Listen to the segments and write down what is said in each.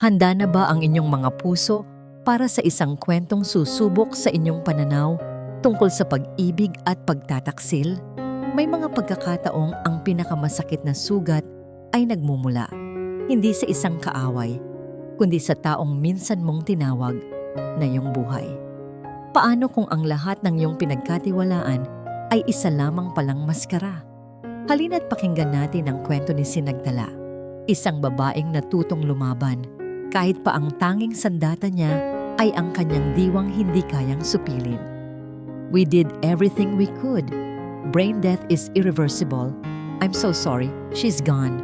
Handa na ba ang inyong mga puso para sa isang kwentong susubok sa inyong pananaw tungkol sa pag-ibig at pagtataksil? May mga pagkakataong ang pinakamasakit na sugat ay nagmumula, hindi sa isang kaaway, kundi sa taong minsan mong tinawag na iyong buhay. Paano kung ang lahat ng iyong pinagkatiwalaan ay isa lamang palang maskara? Halina't pakinggan natin ang kwento ni Sinagtala, isang babaeng natutong lumaban kahit pa ang tanging sandata niya ay ang kanyang diwang hindi kayang supilin. We did everything we could. Brain death is irreversible. I'm so sorry, she's gone.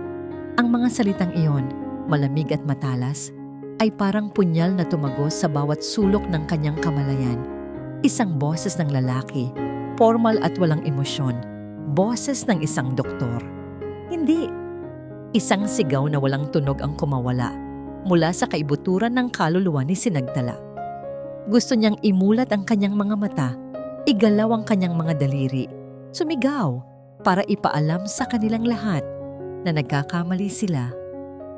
Ang mga salitang iyon, malamig at matalas, ay parang punyal na tumagos sa bawat sulok ng kanyang kamalayan. Isang boses ng lalaki, formal at walang emosyon. Boses ng isang doktor. Hindi. Isang sigaw na walang tunog ang kumawala mula sa kaibuturan ng kaluluwa ni Sinagtala. Gusto niyang imulat ang kanyang mga mata, igalaw ang kanyang mga daliri, sumigaw para ipaalam sa kanilang lahat na nagkakamali sila.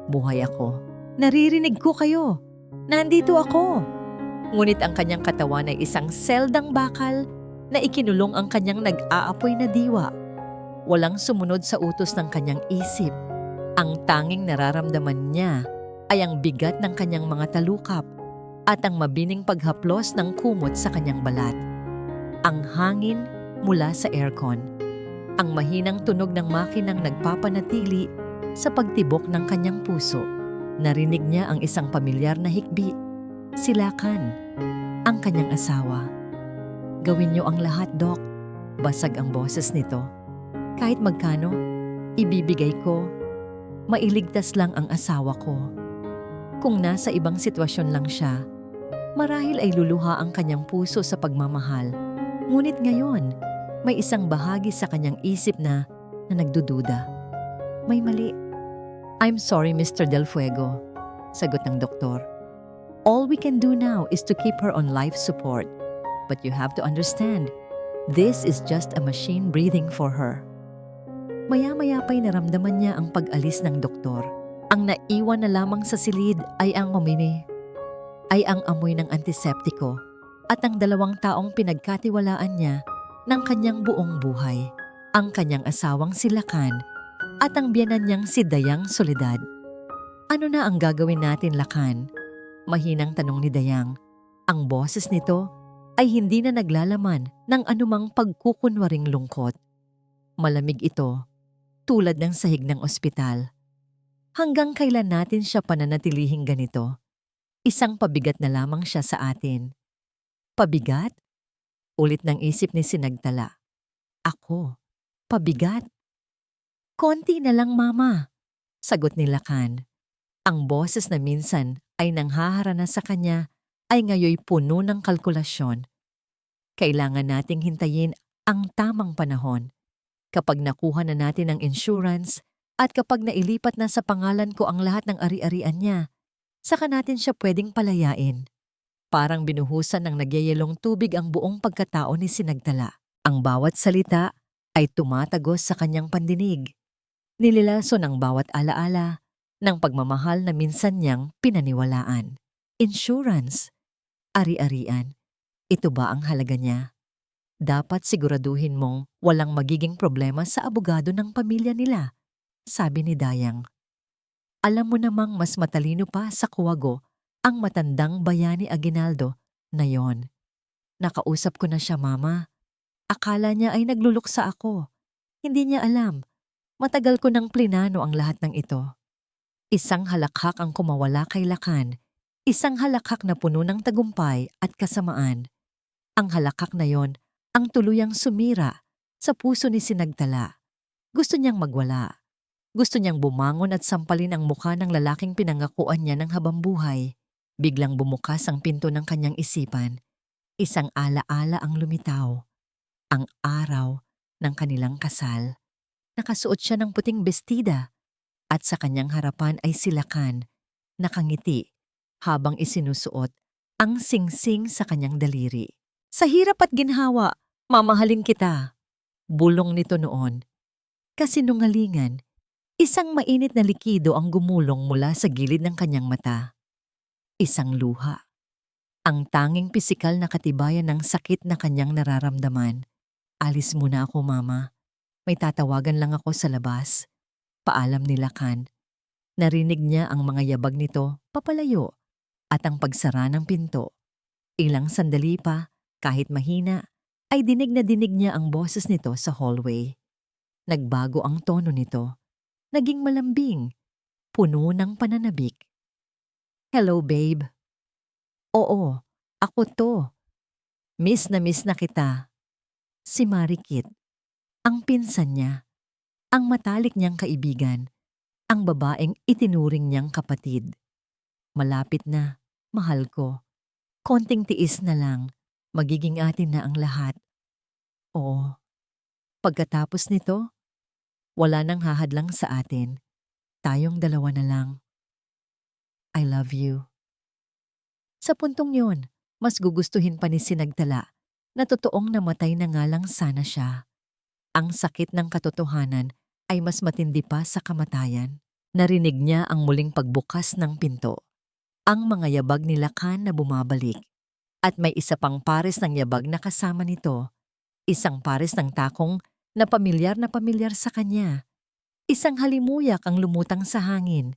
Buhay ako. Naririnig ko kayo. Nandito ako. Ngunit ang kanyang katawan ay isang seldang bakal na ikinulong ang kanyang nag-aapoy na diwa. Walang sumunod sa utos ng kanyang isip. Ang tanging nararamdaman niya ay ang bigat ng kanyang mga talukap at ang mabining paghaplos ng kumot sa kanyang balat. Ang hangin mula sa aircon. Ang mahinang tunog ng makinang nagpapanatili sa pagtibok ng kanyang puso. Narinig niya ang isang pamilyar na hikbi. Silakan, ang kanyang asawa. Gawin niyo ang lahat, Dok. Basag ang boses nito. Kahit magkano, ibibigay ko. Mailigtas lang ang asawa ko. Kung nasa ibang sitwasyon lang siya, marahil ay luluha ang kanyang puso sa pagmamahal. Ngunit ngayon, may isang bahagi sa kanyang isip na nagdududa. May mali. I'm sorry, Mr. Del Fuego, sagot ng doktor. All we can do now is to keep her on life support. But you have to understand, this is just a machine breathing for her. Maya-maya pa'y naramdaman niya ang pag-alis ng doktor. Ang naiwan na lamang sa silid ay ang amoy ng antiseptiko at ang dalawang taong pinagkatiwalaan niya ng kanyang buong buhay, ang kanyang asawang si Lakan at ang biyenan niyang si Dayang Soledad. Ano na ang gagawin natin, Lakan? Mahinang tanong ni Dayang. Ang boses nito ay hindi na naglalaman ng anumang pagkukunwaring lungkot. Malamig ito, tulad ng sahig ng ospital. Hanggang kailan natin siya pananatilihing ganito? Isang pabigat na lamang siya sa atin. Pabigat? Ulit ng isip ni Sinagtala. Ako, pabigat? Konti na lang, Mama, sagot ni Lakan. Ang boses na minsan ay nanghaharana sa kanya ay ngayoy puno ng kalkulasyon. Kailangan nating hintayin ang tamang panahon. Kapag nakuha na natin ang insurance at kapag nailipat na sa pangalan ko ang lahat ng ari-arian niya, saka natin siya pwedeng palayain. Parang binuhusan ng nagyayelong tubig ang buong pagkatao ni Sinagtala. Ang bawat salita ay tumatagos sa kanyang pandinig. Nililason ang bawat alaala ng pagmamahal na minsan niyang pinaniwalaan. Insurance, ari-arian, ito ba ang halaga niya? Dapat siguraduhin mong walang magiging problema sa abogado ng pamilya nila, sabi ni Dayang. Alam mo namang mas matalino pa sa kuwago ang matandang Bayani Aguinaldo na yon. Nakausap ko na siya, Mama. Akala niya ay nagluluksa ako. Hindi niya alam. Matagal ko nang plinano ang lahat ng ito. Isang halakhak ang kumawala kay Lakan. Isang halakhak na puno ng tagumpay at kasamaan. Ang halakhak na yon ang tuluyang sumira sa puso ni Sinagtala. Gusto niyang magwala. Gusto niyang bumangon at sampalin ang mukha ng lalaking pinangakuan niya ng habambuhay. Biglang bumukas ang pinto ng kanyang isipan. Isang alaala ang lumitaw. Ang araw ng kanilang kasal. Nakasuot siya ng puting bestida at sa kanyang harapan ay si Lakan, nakangiti habang isinusuot ang singsing sa kanyang daliri. Sa hirap at ginhawa, mamahalin kita. Bulong nito noon. Kasinungalingan, isang mainit na likido ang gumulong mula sa gilid ng kanyang mata. isang luha. Ang tanging pisikal na katibayan ng sakit na kanyang nararamdaman. Alis muna ako, Mama. May tatawagan lang ako sa labas. Paalam ni Lakan. Narinig niya ang mga yabag nito papalayo at ang pagsara ng pinto. Ilang sandali pa, kahit mahina, ay dinig na dinig niya ang boses nito sa hallway. Nagbago ang tono nito. Naging malambing, puno ng pananabik. Hello, babe. Oo, ako to. Miss na kita. Si Marikit. Ang pinsan niya. Ang matalik niyang kaibigan. Ang babaeng itinuring niyang kapatid. Malapit na, mahal ko. Konting tiis na lang, magiging atin na ang lahat. Oo. Pagkatapos nito, wala nang hahadlang sa atin. Tayong dalawa na lang. I love you. Sa puntong yon, mas gugustuhin pa ni Sinagtala na totoong namatay na nga lang sana siya. Ang sakit ng katotohanan ay mas matindi pa sa kamatayan. Narinig niya ang muling pagbukas ng pinto. Ang mga yabag ni Lakan na bumabalik. At may isa pang pares ng yabag na kasama nito. Isang pares ng takong na pamilyar sa kanya. Isang halimuyak ang lumutang sa hangin.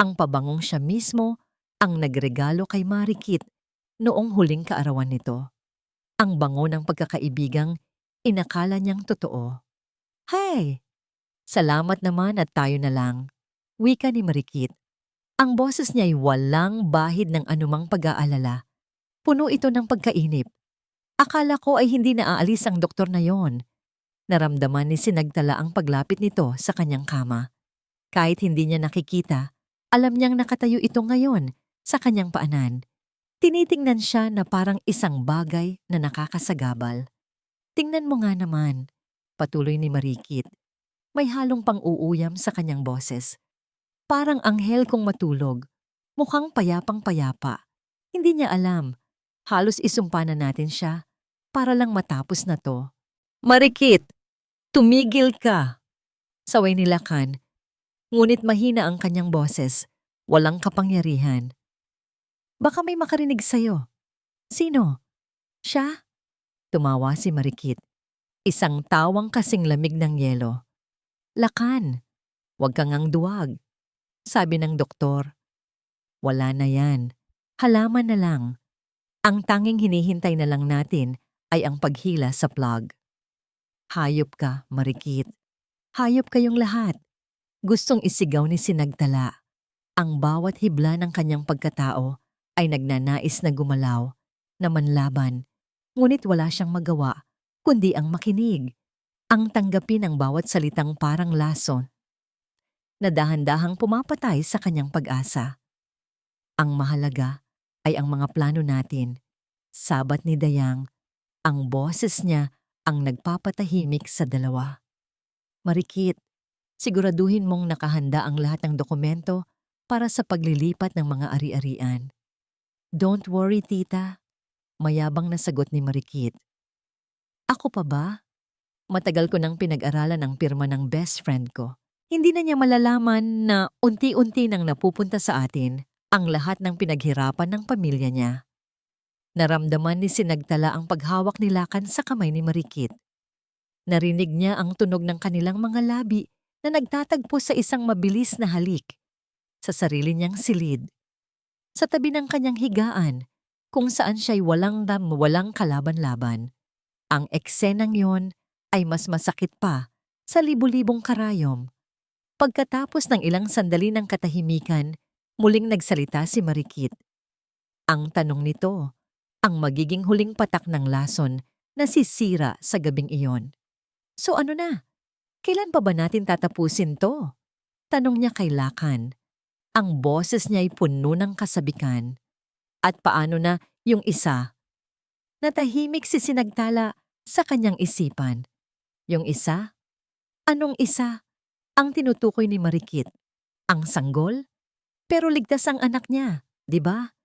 Ang pabangong siya mismo ang nagregalo kay Marikit noong huling kaarawan nito. Ang bango ng pagkakaibigang inakala niyang totoo. Hey! Salamat naman at tayo na lang. Wika ni Marikit. Ang boses niya ay walang bahid ng anumang pag-aalala. Puno ito ng pagkainip. Akala ko ay hindi naaalis ang doktor na yon. Naramdaman ni Sinagtala ang paglapit nito sa kanyang kama. Kahit hindi niya nakikita, alam niyang nakatayo ito ngayon sa kanyang paanan. Tinitingnan siya na parang isang bagay na nakakasagabal. Tingnan mo nga naman, patuloy ni Marikit. May halong pang-uuyam sa kanyang boses. Parang anghel kong matulog. Mukhang payapang-payapa. Hindi niya alam. Halos isumpa na natin siya para lang matapos na to. Marikit! Tumigil ka! Saway ni Lakan. Ngunit mahina ang kanyang boses. Walang kapangyarihan. Baka may makarinig sa'yo. Sino? Siya? Tumawa si Marikit. Isang tawang kasing lamig ng yelo. Lakan, huwag kang ang duwag. Sabi ng doktor. Wala na yan. Halaman na lang. Ang tanging hinihintay na lang natin ay ang paghila sa plug. Hayop ka, Marikit. Hayop kayong lahat. Gustong isigaw ni Sinagtala. Ang bawat hibla ng kanyang pagkatao ay nagnanais na gumalaw, na manlaban. Ngunit wala siyang magawa, kundi ang makinig. Ang tanggapin ang bawat salitang parang lason na dahan-dahang pumapatay sa kanyang pag-asa. Ang mahalaga ay ang mga plano natin. Sabat ni Dayang, ang boses niya ang nagpapatahimik sa dalawa. Marikit, siguraduhin mong nakahanda ang lahat ng dokumento para sa paglilipat ng mga ari-arian. Don't worry, tita. Mayabang na sagot ni Marikit. Ako pa ba? Matagal ko nang pinag-aralan ang pirma ng best friend ko. Hindi na niya malalaman na unti-unti nang napupunta sa atin ang lahat ng pinaghirapan ng pamilya niya. Naramdaman ni Sinagtala ang paghawak ni Lakan sa kamay ni Marikit. Narinig niya ang tunog ng kanilang mga labi na nagtatagpo sa isang mabilis na halik sa sarili niyang silid. Sa tabi ng kanyang higaan, kung saan siya'y walang kalaban-laban. Ang eksenang yon ay mas masakit pa sa libu-libong karayom. Pagkatapos ng ilang sandali ng katahimikan, muling nagsalita si Marikit. Ang tanong nito, ang magiging huling patak ng lason na sisira sa gabing iyon. So ano na? Kailan pa ba natin tatapusin to? Tanong niya kay Lakan. Ang boses niya ay puno ng kasabikan. At paano na yung isa? Natahimik si Sinagtala sa kanyang isipan. Yung isa? Anong isa? Ang tinutukoy ni Marikit. Ang sanggol? Pero ligtas ang anak niya, di ba?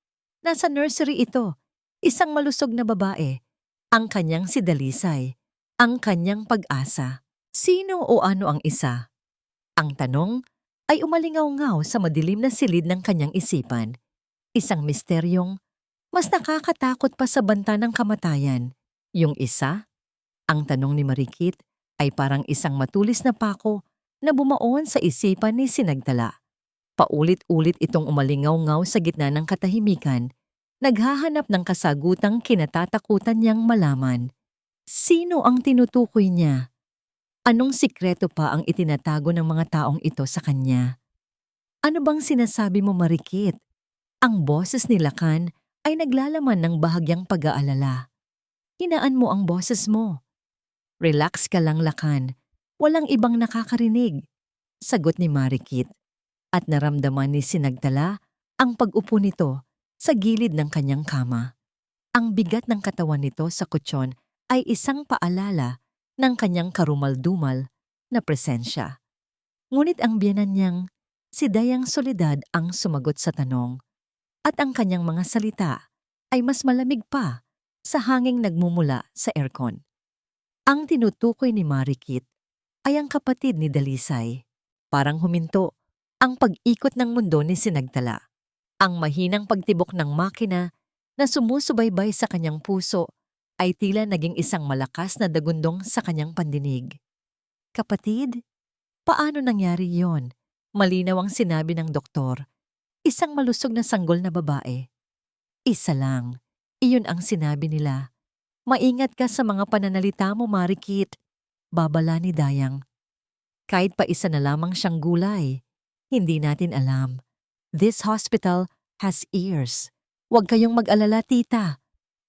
Nasa nursery ito. Isang malusog na babae, ang kanyang si Dalisay, ang kanyang pag-asa. Sino o ano ang isa? Ang tanong ay umalingaw-ngaw sa madilim na silid ng kanyang isipan. Isang misteryong mas nakakatakot pa sa banta ng kamatayan. Yung isa, ang tanong ni Marikit, ay parang isang matulis na pako na bumaon sa isipan ni Sinagtala. Paulit-ulit itong umalingaw-ngaw sa gitna ng katahimikan, naghahanap ng kasagutang kinatatakutan niyang malaman. Sino ang tinutukoy niya? Anong sikreto pa ang itinatago ng mga taong ito sa kanya? Ano bang sinasabi mo, Marikit? Ang boses ni Lakan ay naglalaman ng bahagyang pag-aalala. Hinaan mo ang boses mo. Relax ka lang, Lakan. Walang ibang nakakarinig. Sagot ni Marikit. At naramdaman ni Sinagtala ang pag-upo nito sa gilid ng kanyang kama. Ang bigat ng katawan nito sa kutsyon ay isang paalala ng kanyang karumal-dumal na presensya. Ngunit ang biyenan niyang si Dayang Soledad ang sumagot sa tanong. At ang kanyang mga salita ay mas malamig pa sa hanging nagmumula sa aircon. Ang tinutukoy ni Marikit ay ang kapatid ni Dalisay. Parang huminto ang pag-ikot ng mundo ni Sinagtala. Ang mahinang pagtibok ng makina na sumusubaybay sa kanyang puso ay tila naging isang malakas na dagundong sa kanyang pandinig. Kapatid? Paano nangyari yon? Malinaw ang sinabi ng doktor. Isang malusog na sanggol na babae. Isa lang. Iyon ang sinabi nila. Maingat ka sa mga pananalita mo, Marikit. Babala ni Dayang. Kahit pa isa na lamang siyang gulay, hindi natin alam. This hospital has ears. Huwag kayong mag-alala, tita.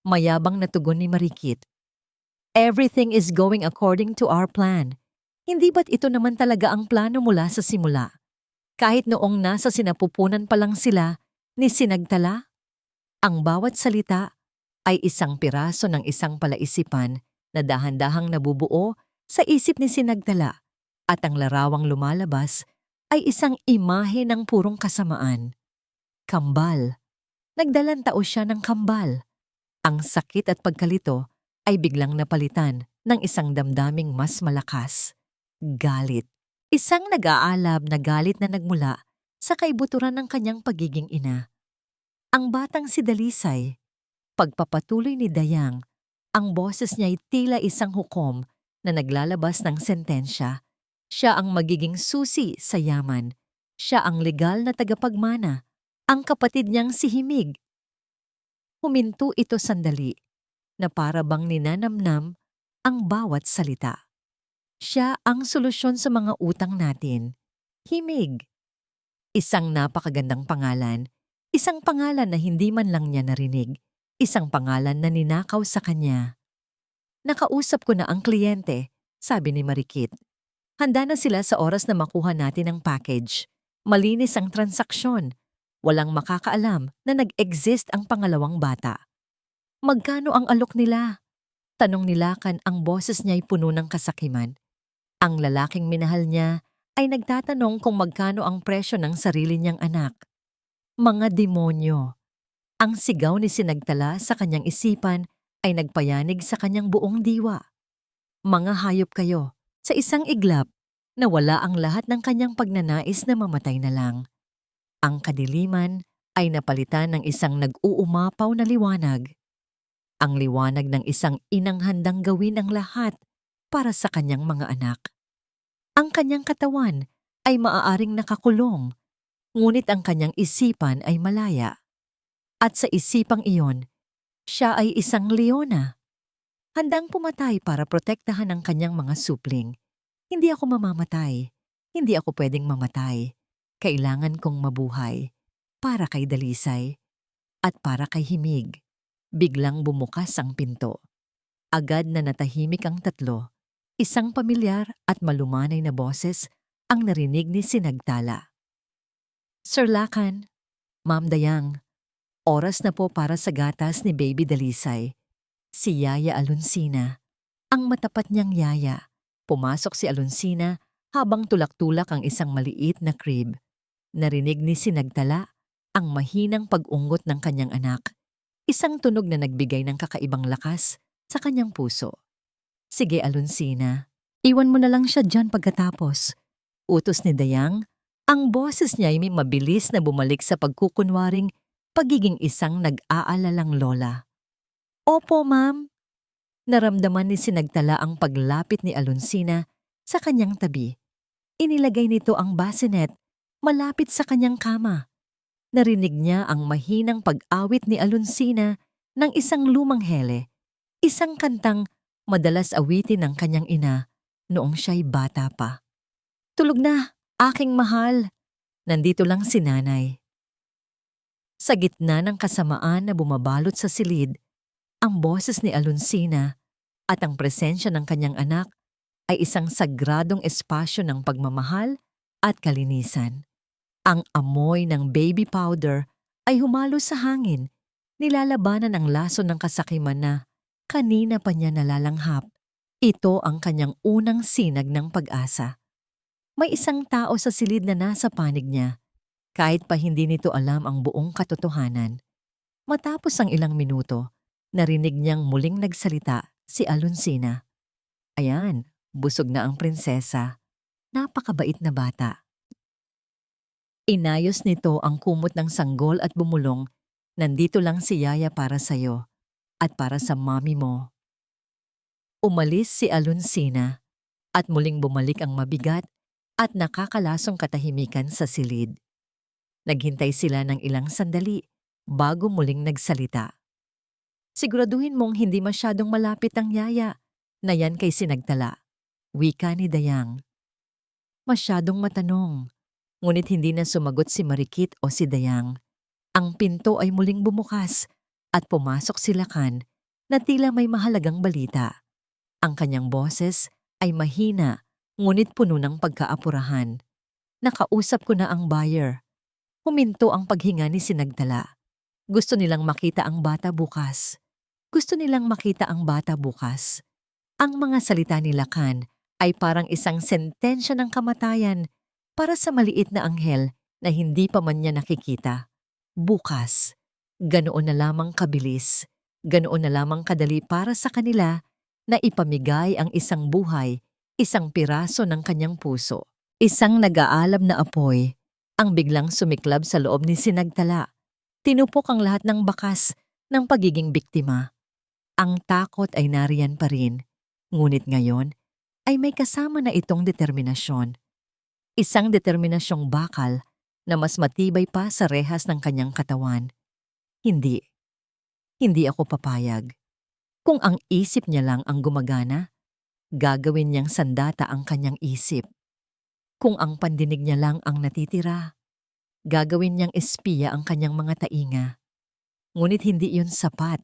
Mayabang na tugon ni Marikit. Everything is going according to our plan. Hindi ba't ito naman talaga ang plano mula sa simula? Kahit noong nasa sinapupunan pa lang sila ni Sinagtala, ang bawat salita ay isang piraso ng isang palaisipan na dahan-dahang nabubuo sa isip ni Sinagtala at ang larawang lumalabas ay isang imahe ng purong kasamaan. Kambal. Nagdalantaos siya ng kambal. Ang sakit at pagkalito ay biglang napalitan ng isang damdaming mas malakas. Galit. Isang nag-aalab na galit na nagmula sa kaibuturan ng kanyang pagiging ina. Ang batang si Dalisay, pagpapatuloy ni Dayang, ang boses niya ay tila isang hukom na naglalabas ng sentensya. Siya ang magiging susi sa yaman. Siya ang legal na tagapagmana. Ang kapatid niyang si Himig. Huminto ito sandali na para bang ninanamnam ang bawat salita. Siya ang solusyon sa mga utang natin. Himig. Isang napakagandang pangalan. Isang pangalan na hindi man lang niya narinig. Isang pangalan na ninakaw sa kanya. Nakausap ko na ang kliyente, sabi ni Marikit. Handa na sila sa oras na makuha natin ang package. Malinis ang transaksyon. Walang makakaalam na nag-exist ang pangalawang bata. Magkano ang alok nila? Tanong ni Lakan, ang boses niya ay puno ng kasakiman. Ang lalaking minahal niya ay nagtatanong kung magkano ang presyo ng sarili niyang anak. Mga demonyo. Ang sigaw ni Sinagtala sa kanyang isipan ay nagpayanig sa kanyang buong diwa. Mga hayop kayo, sa isang iglap, nawala ang lahat ng kanyang pagnanais na mamatay na lang. Ang kadiliman ay napalitan ng isang nag-uumapaw na liwanag. Ang liwanag ng isang inang handang gawin ang lahat para sa kanyang mga anak. Ang kanyang katawan ay maaaring nakakulong, ngunit ang kanyang isipan ay malaya. At sa isipang iyon, siya ay isang leona. Handang pumatay para protektahan ang kanyang mga supling. Hindi ako mamamatay. Hindi ako pwedeng mamatay. Kailangan kong mabuhay. Para kay Dalisay. At para kay Himig. Biglang bumukas ang pinto. Agad na natahimik ang tatlo. Isang pamilyar at malumanay na boses ang narinig ni Sinagtala. Sir Lakan, Ma'am Dayang, oras na po para sa gatas ni Baby Dalisay. Si Yaya Alonsina. Ang matapat niyang yaya. Pumasok si Alonsina habang tulak-tulak ang isang maliit na crib. Narinig ni Sinagtala ang mahinang pag-unggot ng kanyang anak. Isang tunog na nagbigay ng kakaibang lakas sa kanyang puso. Sige, Alonsina. Iwan mo na lang siya dyan pagkatapos. Utos ni Dayang, ang boses niya ay may mabilis na bumalik sa pagkukunwaring pagiging isang nag-aalalang lola. Opo, ma'am. Naramdaman ni Sinagtala ang paglapit ni Alonsina sa kanyang tabi. Inilagay nito ang bassinet malapit sa kanyang kama. Narinig niya ang mahinang pag-awit ni Alonsina ng isang lumang hele, isang kantang madalas awitin ng kanyang ina noong siya'y bata pa. Tulog na, aking mahal. Nandito lang si nanay. Sa gitna ng kasamaan na bumabalot sa silid, ang boses ni Alonsina at ang presensya ng kanyang anak ay isang sagradong espasyo ng pagmamahal at kalinisan. Ang amoy ng baby powder ay humalo sa hangin, nilalabanan ang laso ng kasakiman na kanina pa niya nalalanghap. Ito ang kanyang unang sinag ng pag-asa. May isang tao sa silid na nasa panig niya, kahit pa hindi nito alam ang buong katotohanan. Matapos ang ilang minuto, narinig niyang muling nagsalita si Alonsina. Ayan, busog na ang prinsesa. Napakabait na bata. Inayos nito ang kumot ng sanggol at bumulong, nandito lang si Yaya para sa'yo at para sa mami mo. Umalis si Alonsina at muling bumalik ang mabigat at nakakalasong katahimikan sa silid. Naghintay sila ng ilang sandali bago muling nagsalita. Siguraduhin mong hindi masyadong malapit ang Yaya na yan kay Sinagtala, wika ni Dayang. Masyadong matanong. Ngunit hindi na sumagot si Marikit o si Dayang. Ang pinto ay muling bumukas at pumasok si Lakan na tila may mahalagang balita. Ang kanyang boses ay mahina ngunit puno ng pagkaapurahan. Nakausap ko na ang buyer. Huminto ang paghinga ni Sinagtala. Gusto nilang makita ang bata bukas. Gusto nilang makita ang bata bukas. Ang mga salita ni Lakan ay parang isang sentensya ng kamatayan para sa maliit na anghel na hindi pa man niya nakikita. Bukas, ganoon na lamang kabilis, ganoon na lamang kadali para sa kanila na ipamigay ang isang buhay, isang piraso ng kanyang puso. Isang nag-aalab na apoy ang biglang sumiklab sa loob ni Sinagtala. Tinupok ang lahat ng bakas ng pagiging biktima. Ang takot ay nariyan pa rin, ngunit ngayon ay may kasama na itong determinasyon. Isang determinasyong bakal na mas matibay pa sa rehas ng kanyang katawan. Hindi ako papayag. Kung ang isip niya lang ang gumagana, gagawin niyang sandata ang kanyang isip. Kung ang pandinig niya lang ang natitira, gagawin niyang espiya ang kanyang mga tainga. Ngunit hindi iyon sapat.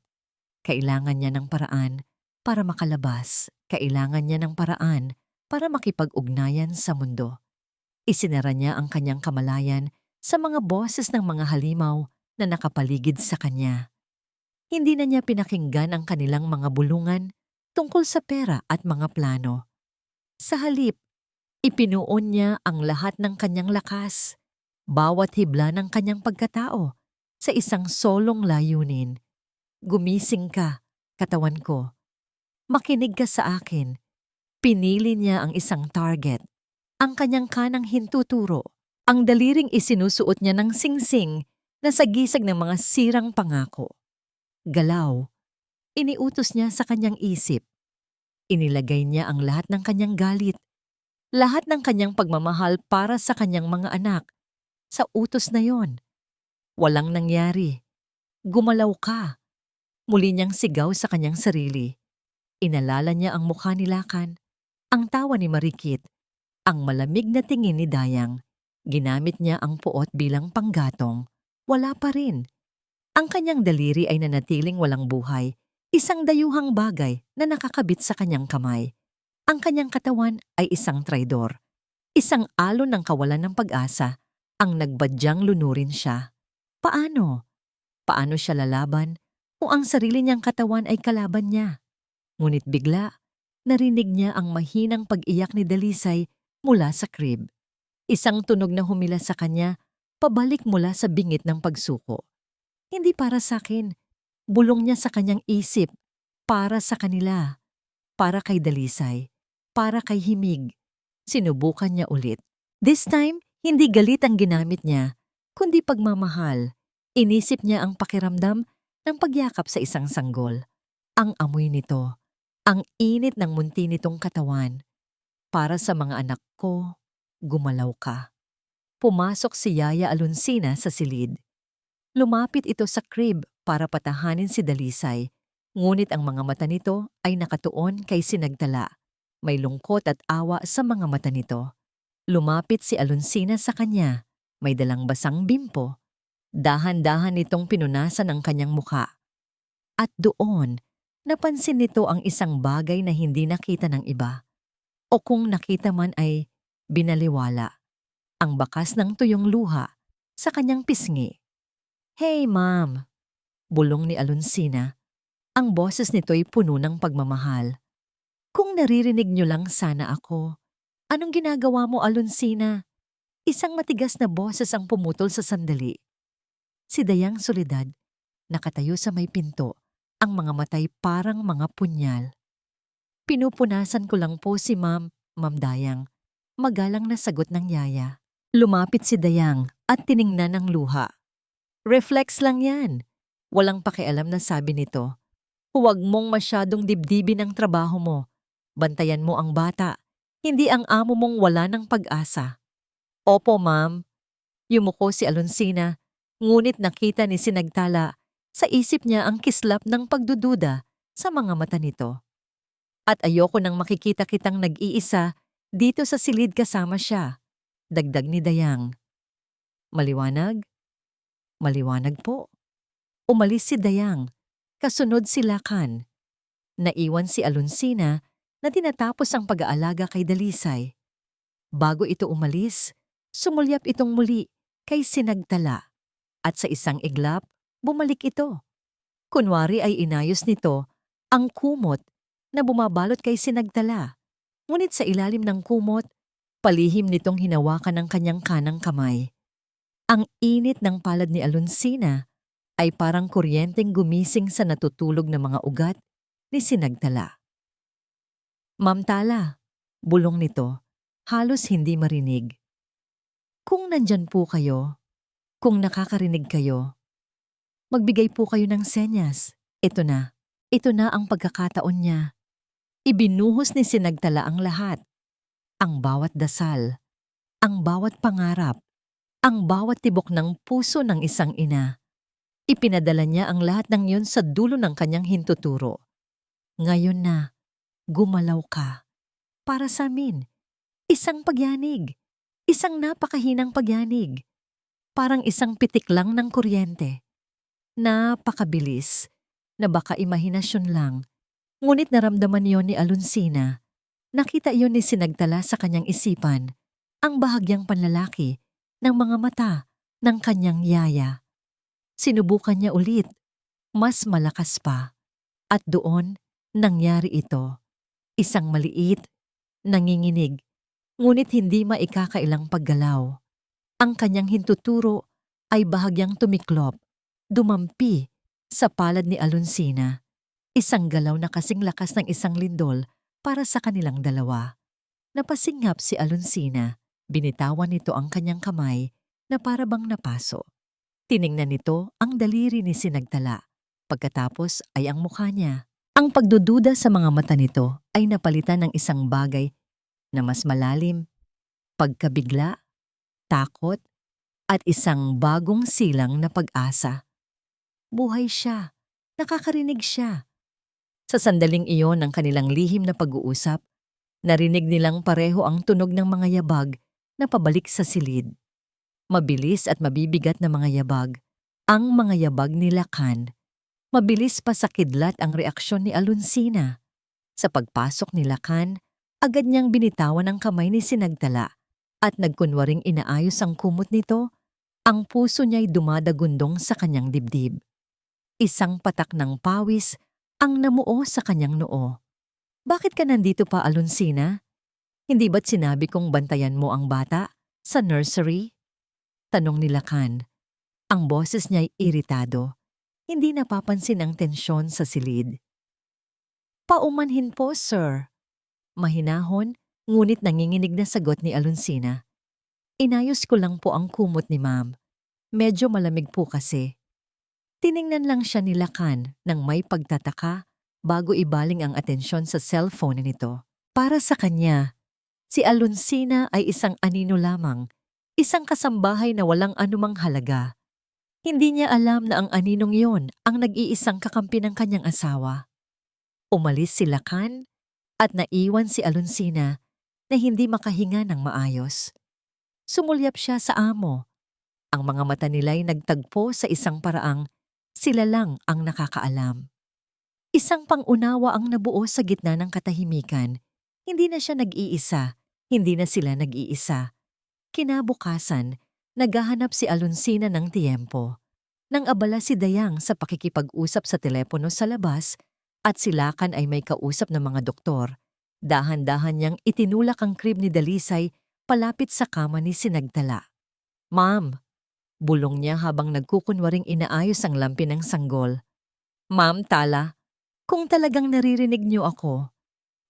Kailangan niya ng paraan para makalabas. Kailangan niya ng paraan para makipag-ugnayan sa mundo. Isinara niya ang kanyang kamalayan sa mga boses ng mga halimaw na nakapaligid sa kanya. Hindi na niya pinakinggan ang kanilang mga bulungan tungkol sa pera at mga plano. Sa halip, ipinuon niya ang lahat ng kanyang lakas, bawat hibla ng kanyang pagkatao, sa isang solong layunin. Gumising ka, katawan ko. Makinig ka sa akin. Pinili niya ang isang target. Ang kanyang kanang hintuturo, ang daliring isinusuot niya ng singsing na sagisag ng mga sirang pangako. Galaw, iniutos niya sa kanyang isip. Inilagay niya ang lahat ng kanyang galit, lahat ng kanyang pagmamahal para sa kanyang mga anak, sa utos na yon. Walang nangyari. Gumalaw ka. Muli niyang sigaw sa kanyang sarili. Inalala niya ang mukha ni Lakan, ang tawa ni Marikit, ang malamig na tingin ni Dayang. Ginamit niya ang puot bilang panggatong. Wala pa rin. Ang kanyang daliri ay nanatiling walang buhay, isang dayuhang bagay na nakakabit sa kanyang kamay. Ang kanyang katawan ay isang traidor. Isang alon ng kawalan ng pag-asa ang nagbadyang lunurin siya. Paano? Paano siya lalaban kung ang sarili niyang katawan ay kalaban niya? Ngunit bigla, narinig niya ang mahinang pag-iyak ni Dalisay mula sa crib. Isang tunog na humila sa kanya, pabalik mula sa bingit ng pagsuko. Hindi para sa akin. Bulong niya sa kanyang isip. Para sa kanila. Para kay Dalisay. Para kay Himig. Sinubukan niya ulit. This time, hindi galit ang ginamit niya, kundi pagmamahal. Inisip niya ang pakiramdam ng pagyakap sa isang sanggol. Ang amoy nito, ang init ng munti nitong katawan. Para sa mga anak ko, gumalaw ka. Pumasok si Yaya Alonsina sa silid. Lumapit ito sa crib para patahanin si Dalisay. Ngunit ang mga mata nito ay nakatuon kay Sinagtala. May lungkot at awa sa mga mata nito. Lumapit si Alonsina sa kanya. May dalang basang bimpo. Dahan-dahan nitong pinunasan ang kanyang muka. At doon, napansin nito ang isang bagay na hindi nakita ng iba. O kung nakita man ay binaliwala. Ang bakas ng tuyong luha sa kanyang pisngi. "Hey, ma'am!" Bulong ni Alonsina. Ang boses nito'y puno ng pagmamahal. "Kung naririnig niyo lang sana ako. Anong ginagawa mo, Alonsina?" Isang matigas na boses ang pumutol sa sandali. Si Dayang Soledad, nakatayo sa may pinto, ang mga matay parang mga punyal. "Pinupunasan ko lang po si Ma'am Dayang." Magalang na sagot ng Yaya. Lumapit si Dayang at tiningnan ang luha. "Reflex lang yan." Walang pakialam na sabi nito. "Huwag mong masyadong dibdibin ang trabaho mo. Bantayan mo ang bata. Hindi ang amo mong wala ng pag-asa." "Opo, ma'am." Yumuko si Alonsina, ngunit nakita ni Sinagtala sa isip niya ang kislap ng pagdududa sa mga mata nito. "At ayoko nang makikita kitang nag-iisa dito sa silid kasama siya," dagdag ni Dayang. "Maliwanag?" "Maliwanag po." Umalis si Dayang, kasunod si Lakan. Naiwan si Alonsina na tinatapos ang pag-aalaga kay Dalisay. Bago ito umalis, sumulyap itong muli kay Sinagtala at sa isang iglap, bumalik ito. Kunwari ay inayos nito ang kumot na bumabalot kay Sinagtala. Ngunit sa ilalim ng kumot, palihim nitong hinawakan ng kanyang kanang kamay. Ang init ng palad ni Alonsina ay parang kuryenteng gumising sa natutulog na mga ugat ni Sinagtala. "Ma'am Tala," bulong nito, halos hindi marinig. "Kung nandyan po kayo, kung nakakarinig kayo, magbigay po kayo ng senyas. Ito na ang pagkakataon niya." Ibinuhos ni Sinagtala ang lahat. Ang bawat dasal, ang bawat pangarap, ang bawat tibok ng puso ng isang ina. Ipinadala niya ang lahat ng yun sa dulo ng kanyang hintuturo. "Ngayon na, gumalaw ka. Para sa amin, isang pagyanig. Isang napakahinang pagyanig. Parang isang pitik lang ng kuryente. Napakabilis, na baka imahinasyon lang. Ngunit naramdaman yon ni Alonsina. Nakita iyon ni Sinagtala sa kanyang isipan, ang bahagyang panlalaki ng mga mata ng kanyang Yaya. Sinubukan niya ulit, mas malakas pa. At doon, nangyari ito. Isang maliit, nanginginig, ngunit hindi maikakailang paggalaw. Ang kanyang hintuturo ay bahagyang tumiklop, dumampi sa palad ni Alonsina. Isang galaw na kasing lakas ng isang lindol para sa kanilang dalawa. Napasingap si Alonsina. Binitawan nito ang kanyang kamay na para bang napaso. Tiningnan nito ang daliri ni Sinagtala. Pagkatapos ay ang mukha niya. Ang pagdududa sa mga mata nito ay napalitan ng isang bagay na mas malalim, pagkabigla, takot, at isang bagong silang na pag-asa. Buhay siya. Nakakarinig siya. Sa sandaling iyon ng kanilang lihim na pag-uusap, narinig nilang pareho ang tunog ng mga yabag na pabalik sa silid. Mabilis at mabibigat na mga yabag. Ang mga yabag ni Lakan. Mabilis pa sa kidlat ang reaksyon ni Alonsina. Sa pagpasok ni Lakan, agad niyang binitawan ang kamay ni Sinagtala at nagkunwaring inaayos ang kumot nito. Ang puso niya'y dumadagundong sa kanyang dibdib. Isang patak ng pawis ang namuo sa kanyang noo. "Bakit ka nandito pa, Alonsina? Hindi ba't sinabi kong bantayan mo ang bata sa nursery?" Tanong ni Lakan. Ang boses niya'y iritado. Hindi napapansin ang tensyon sa silid. "Paumanhin po, sir." Mahinahon, ngunit nanginginig na sagot ni Alonsina. "Inayos ko lang po ang kumot ni ma'am. Medyo malamig po kasi." Tiningnan lang siya ni Lakan ng may pagtataka bago ibaling ang atensyon sa cellphone nito. Para sa kanya, si Alonsina ay isang anino lamang, isang kasambahay na walang anumang halaga. Hindi niya alam na ang aninong yon ang nag-iisang kakampi ng kanyang asawa. Umalis si Lakan at naiwan si Alonsina na hindi makahinga ng maayos. Sumulyap siya sa amo. Ang mga mata nila'y nagtagpo sa isang paraang sila lang ang nakakaalam. Isang pangunawa ang nabuo sa gitna ng katahimikan. Hindi na siya nag-iisa, hindi na sila nag-iisa. Kinabukasan, naghahanap si Alonsina ng tiyempo. Nang abala si Dayang sa pakikipag-usap sa telepono sa labas at si Lakan ay may kausap ng mga doktor, dahan-dahan niyang itinulak ang crib ni Dalisay palapit sa kama ni Sinagtala. "Ma'am," bulong niya habang nagkukunwaring inaayos ang lampi ng sanggol. "Ma'am Tala, kung talagang naririnig niyo ako,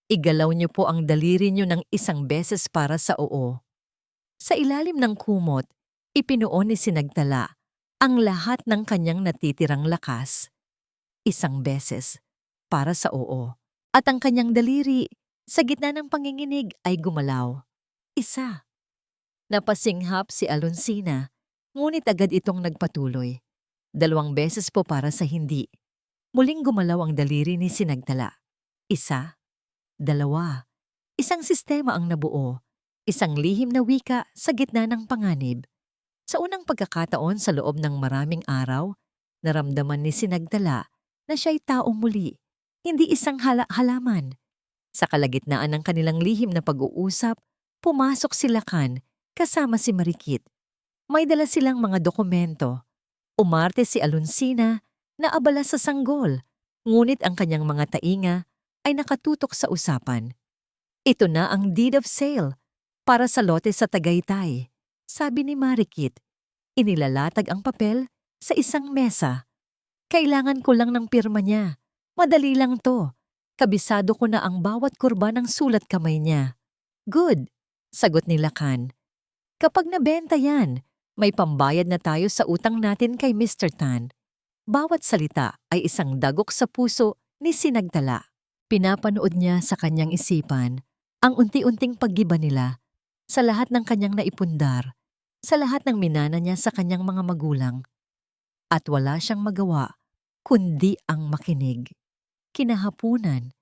igalaw niyo po ang daliri niyo ng isang beses para sa oo." Sa ilalim ng kumot, ipinuon ni Sinagtala ang lahat ng kanyang natitirang lakas. Isang beses para sa oo. At ang kanyang daliri sa gitna ng panginginig ay gumalaw. Isa. Napasinghap si Alonsina, ngunit agad itong nagpatuloy. 2 beses po para sa hindi. Muling gumalaw ang daliri ni Sinagtala. Isa. 2. Isang sistema ang nabuo. Isang lihim na wika sa gitna ng panganib. Sa unang pagkakataon sa loob ng maraming araw, naramdaman ni Sinagtala na siya'y taong muli, hindi isang halaman. Sa kalagitnaan ng kanilang lihim na pag-uusap, pumasok si Lakan kasama si Marikit. May dala silang mga dokumento. Umarte si Alonsina na abala sa sanggol, ngunit ang kanyang mga tainga ay nakatutok sa usapan. "Ito na ang deed of sale para sa lote sa Tagaytay," sabi ni Marikit. Inilalatag ang papel sa isang mesa. "Kailangan ko lang ng pirma niya. Madali lang to. Kabisado ko na ang bawat kurba ng sulat kamay niya." "Good," sagot ni Lakan. "Kapag nabenta yan, may pambayad na tayo sa utang natin kay Mr. Tan." Bawat salita ay isang dagok sa puso ni Sinagtala. Pinapanood niya sa kanyang isipan ang unti-unting paggiba nila sa lahat ng kanyang naipundar, sa lahat ng minana niya sa kanyang mga magulang. At wala siyang magawa kundi ang makinig. Kinahapunan,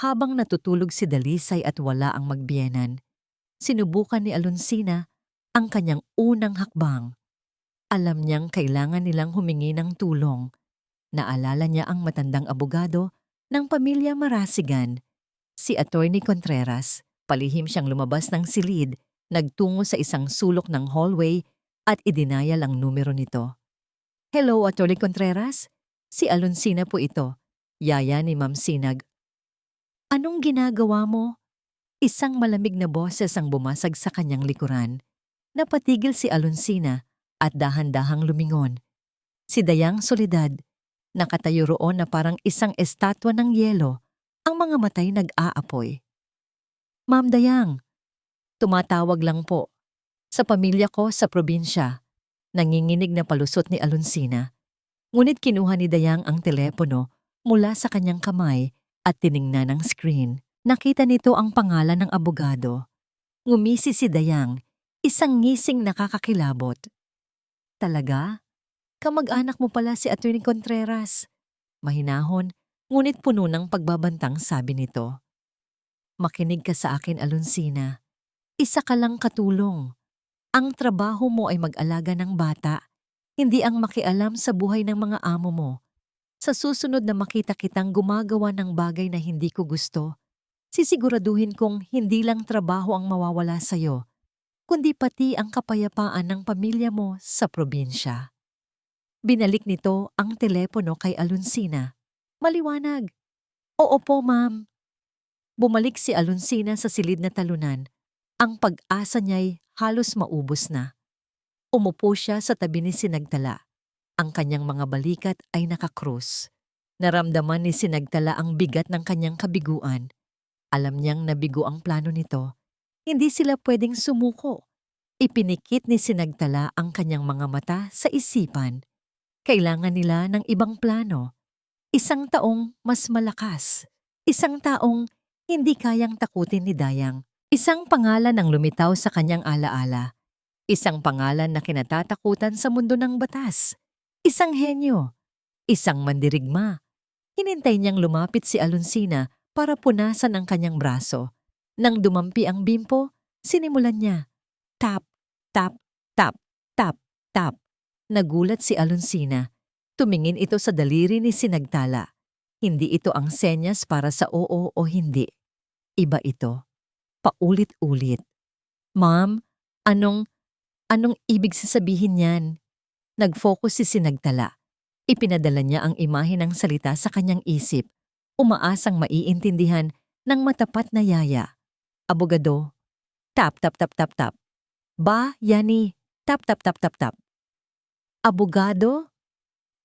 habang natutulog si Dalisay at wala ang magbiyenan, sinubukan ni Alonsina ang kanyang unang hakbang. Alam niyang kailangan nilang humingi ng tulong. Naalala niya ang matandang abogado ng pamilya Marasigan, si Attorney Contreras. Palihim siyang lumabas ng silid, nagtungo sa isang sulok ng hallway at idinayal ang numero nito. "Hello, Attorney Contreras? Si Alonsina po ito, yaya ni Ma'am Sinag." "Anong ginagawa mo?" Isang malamig na boses ang bumasag sa kanyang likuran. Napatigil si Alonsina at dahan-dahang lumingon. Si Dayang Soledad, nakatayo roon na parang isang estatwa ng yelo, ang mga matay nag-aapoy. "Ma'am Dayang, tumatawag lang po. Sa pamilya ko sa probinsya." Nanginginig na palusot ni Alonsina. Ngunit kinuha ni Dayang ang telepono mula sa kanyang kamay at tiningnan ang screen. Nakita nito ang pangalan ng abogado. Ngumisi si Dayang, isang ngising nakakakilabot. "Talaga? Kamag-anak mo pala si Attorney Contreras." Mahinahon, ngunit puno ng pagbabantang sabi nito. "Makinig ka sa akin, Alonsina. Isa ka lang katulong. Ang trabaho mo ay mag-alaga ng bata, hindi ang makialam sa buhay ng mga amo mo. Sa susunod na makita kitang gumagawa ng bagay na hindi ko gusto, sisiguraduhin kong hindi lang trabaho ang mawawala sa'yo, kundi pati ang kapayapaan ng pamilya mo sa probinsya." Binalik nito ang telepono kay Alonsina. Maliwanag. "Oo po, ma'am." Bumalik si Alonsina sa silid na talunan. Ang pag-asa niya'y halos maubos na. Umupo siya sa tabi ni Sinagtala. Ang kanyang mga balikat ay nakakrus. Naramdaman ni Sinagtala ang bigat ng kanyang kabiguan. Alam niyang nabigo ang plano nito. Hindi sila pwedeng sumuko. Ipinikit ni Sinagtala ang kanyang mga mata sa isipan. Kailangan nila ng ibang plano. Isang taong mas malakas. Isang taong hindi kayang takutin ni Dayang. Isang pangalan ang lumitaw sa kanyang alaala. Isang pangalan na kinatatakutan sa mundo ng batas. Isang henyo. Isang mandirigma. Hinintay niyang lumapit si Alonsina para punasan ang kanyang braso. Nang dumampi ang bimpo, sinimulan niya. Tap, tap, tap, tap, tap. Nagulat si Alonsina. Tumingin ito sa daliri ni Sinagtala. Hindi ito ang senyas para sa oo o hindi. Iba ito. Paulit-ulit. Ma'am, anong ibig sasabihin niyan? Nag-focus si Sinagtala. Ipinadala niya ang imahe ng salita sa kanyang isip. Umaasang maiintindihan ng matapat na yaya. Abogado. Tap, tap, tap, tap, tap. Ba, Yani. Tap, tap, tap, tap, tap. Abogado?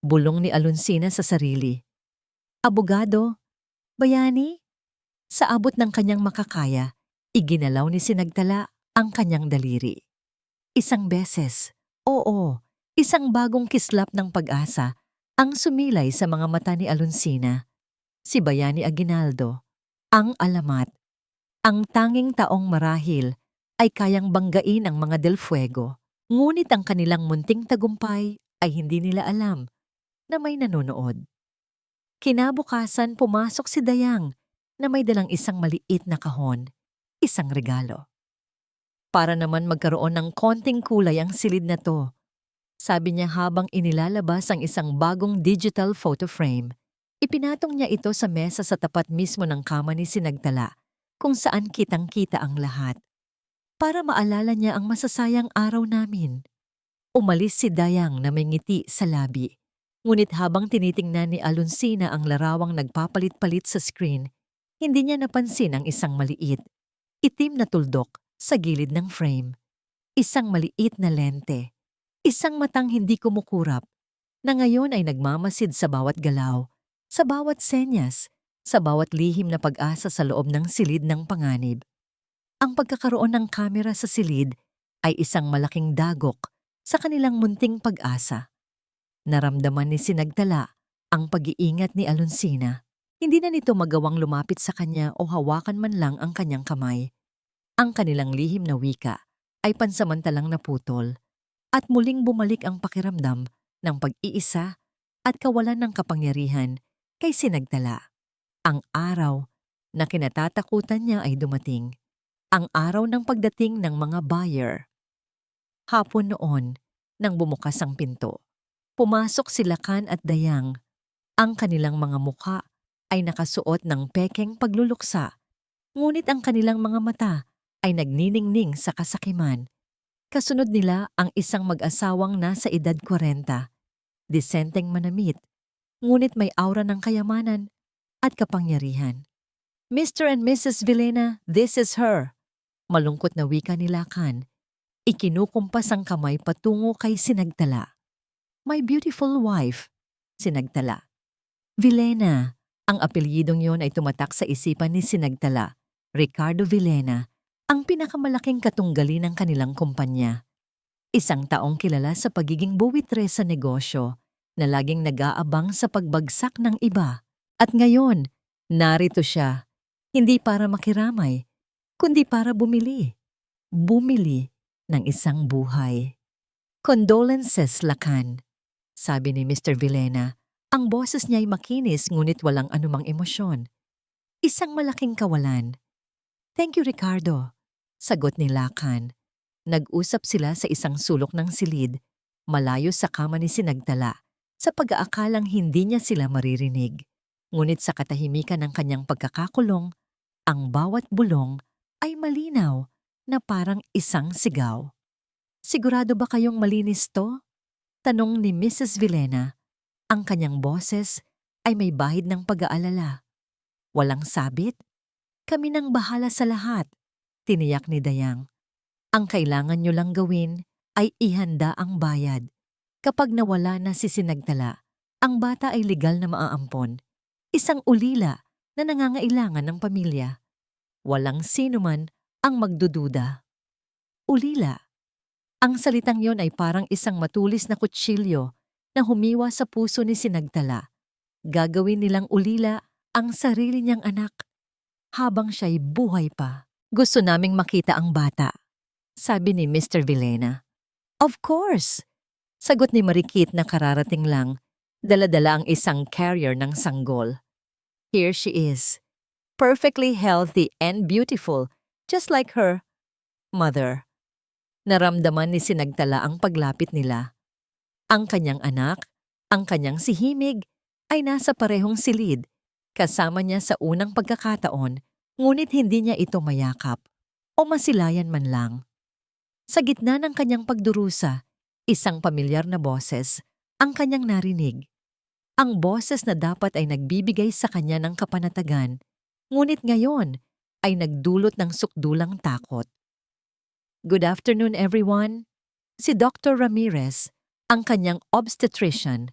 Bulong ni Alonsina sa sarili. Abogado? Bayani? Sa abot ng kanyang makakaya, iginalaw ni Sinagtala ang kanyang daliri. Isang beses, oo, isang bagong kislap ng pag-asa ang sumilay sa mga mata ni Alonsina. Si Bayani Aguinaldo, ang alamat, ang tanging taong marahil ay kayang banggain ang mga Del Fuego. Ngunit ang kanilang munting tagumpay ay hindi nila alam na may nanonood. Kinabukasan pumasok si Dayang na may dalang isang maliit na kahon, isang regalo. Para naman magkaroon ng konting kulay ang silid na to, sabi niya habang inilalabas ang isang bagong digital photo frame. Ipinatong niya ito sa mesa sa tapat mismo ng kama ni Sinagtala, kung saan kitang-kita ang lahat. Para maalala niya ang masasayang araw namin. Umalis si Dayang na may ngiti sa labi. Ngunit habang tinitingnan ni Alonsina ang larawang nagpapalit-palit sa screen, hindi niya napansin ang isang maliit, itim na tuldok sa gilid ng frame. Isang maliit na lente. Isang matang hindi kumukurap na ngayon ay nagmamasid sa bawat galaw, sa bawat senyas, sa bawat lihim na pag-asa sa loob ng silid ng panganib. Ang pagkakaroon ng kamera sa silid ay isang malaking dagok sa kanilang munting pag-asa. Naramdaman ni Sinagtala ang pag-iingat ni Alonsina. Hindi na nito magawang lumapit sa kanya o hawakan man lang ang kanyang kamay. Ang kanilang lihim na wika ay pansamantalang naputol at muling bumalik ang pakiramdam ng pag-iisa at kawalan ng kapangyarihan kay Sinagtala. Ang araw na kinatatakutan niya ay dumating. Ang araw ng pagdating ng mga buyer. Hapon noon, nang bumukas ang pinto, pumasok sila Kan at Dayang. Ang kanilang mga mukha ay nakasuot ng pekeng pagluluksa, ngunit ang kanilang mga mata ay nagniningning sa kasakiman. Kasunod nila ang isang mag-asawang nasa edad 40, disenteng manamit, ngunit may aura ng kayamanan at kapangyarihan. Mr. and Mrs. Villena, this is her. Malungkot na wika nila Kan. Ikinukumpas ang kamay patungo kay Sinagtala. My beautiful wife, Sinagtala. Villena, ang apelyidong yon ay tumatak sa isipan ni Sinagtala. Ricardo Villena, ang pinakamalaking katunggali ng kanilang kumpanya. Isang taong kilala sa pagiging buwitre sa negosyo na laging nag-aabang sa pagbagsak ng iba. At ngayon, narito siya, hindi para makiramay, kundi para bumili. Bumili ng isang buhay. Condolences, Lakan, sabi ni Mr. Villena. Ang boses niya ay makinis ngunit walang anumang emosyon. Isang malaking kawalan. Thank you, Ricardo, sagot ni Lakan. Nag-usap sila sa isang sulok ng silid, malayo sa kama ni Sinagtala, sa pag-aakalang hindi niya sila maririnig. Ngunit sa katahimikan ng kanyang pagkakakulong, ang bawat bulong ay malinaw na parang isang sigaw. Sigurado ba kayong malinis to? Tanong ni Mrs. Villena. Ang kanyang boses ay may bahid ng pag-aalala. Walang sabit? Kami nang bahala sa lahat, tiniyak ni Dayang. Ang kailangan nyo lang gawin ay ihanda ang bayad. Kapag nawala na si Sinagtala, ang bata ay legal na maaampon. Isang ulila na nangangailangan ng pamilya. Walang sino man ang magdududa. Ulila. Ang salitang yon ay parang isang matulis na kutsilyo na humiwa sa puso ni Sinagtala. Gagawin nilang ulila ang sarili niyang anak habang siya'y buhay pa. Gusto naming makita ang bata, sabi ni Mr. Villena. Of course! Sagot ni Marikit na kararating lang, dala-dala ang isang carrier ng sanggol. Here she is, perfectly healthy and beautiful, just like her mother. Naramdaman ni Sinagtala ang paglapit nila. Ang kanyang anak, ang kanyang si Himig, ay nasa parehong silid, kasama niya sa unang pagkakataon, ngunit hindi niya ito mayakap o masilayan man lang. Sa gitna ng kanyang pagdurusa, isang pamilyar na boses ang kanyang narinig. Ang boses na dapat ay nagbibigay sa kanya ng kapanatagan, ngunit ngayon ay nagdulot ng sukdulang takot. Good afternoon, everyone. Si Dr. Ramirez, ang kanyang obstetrician,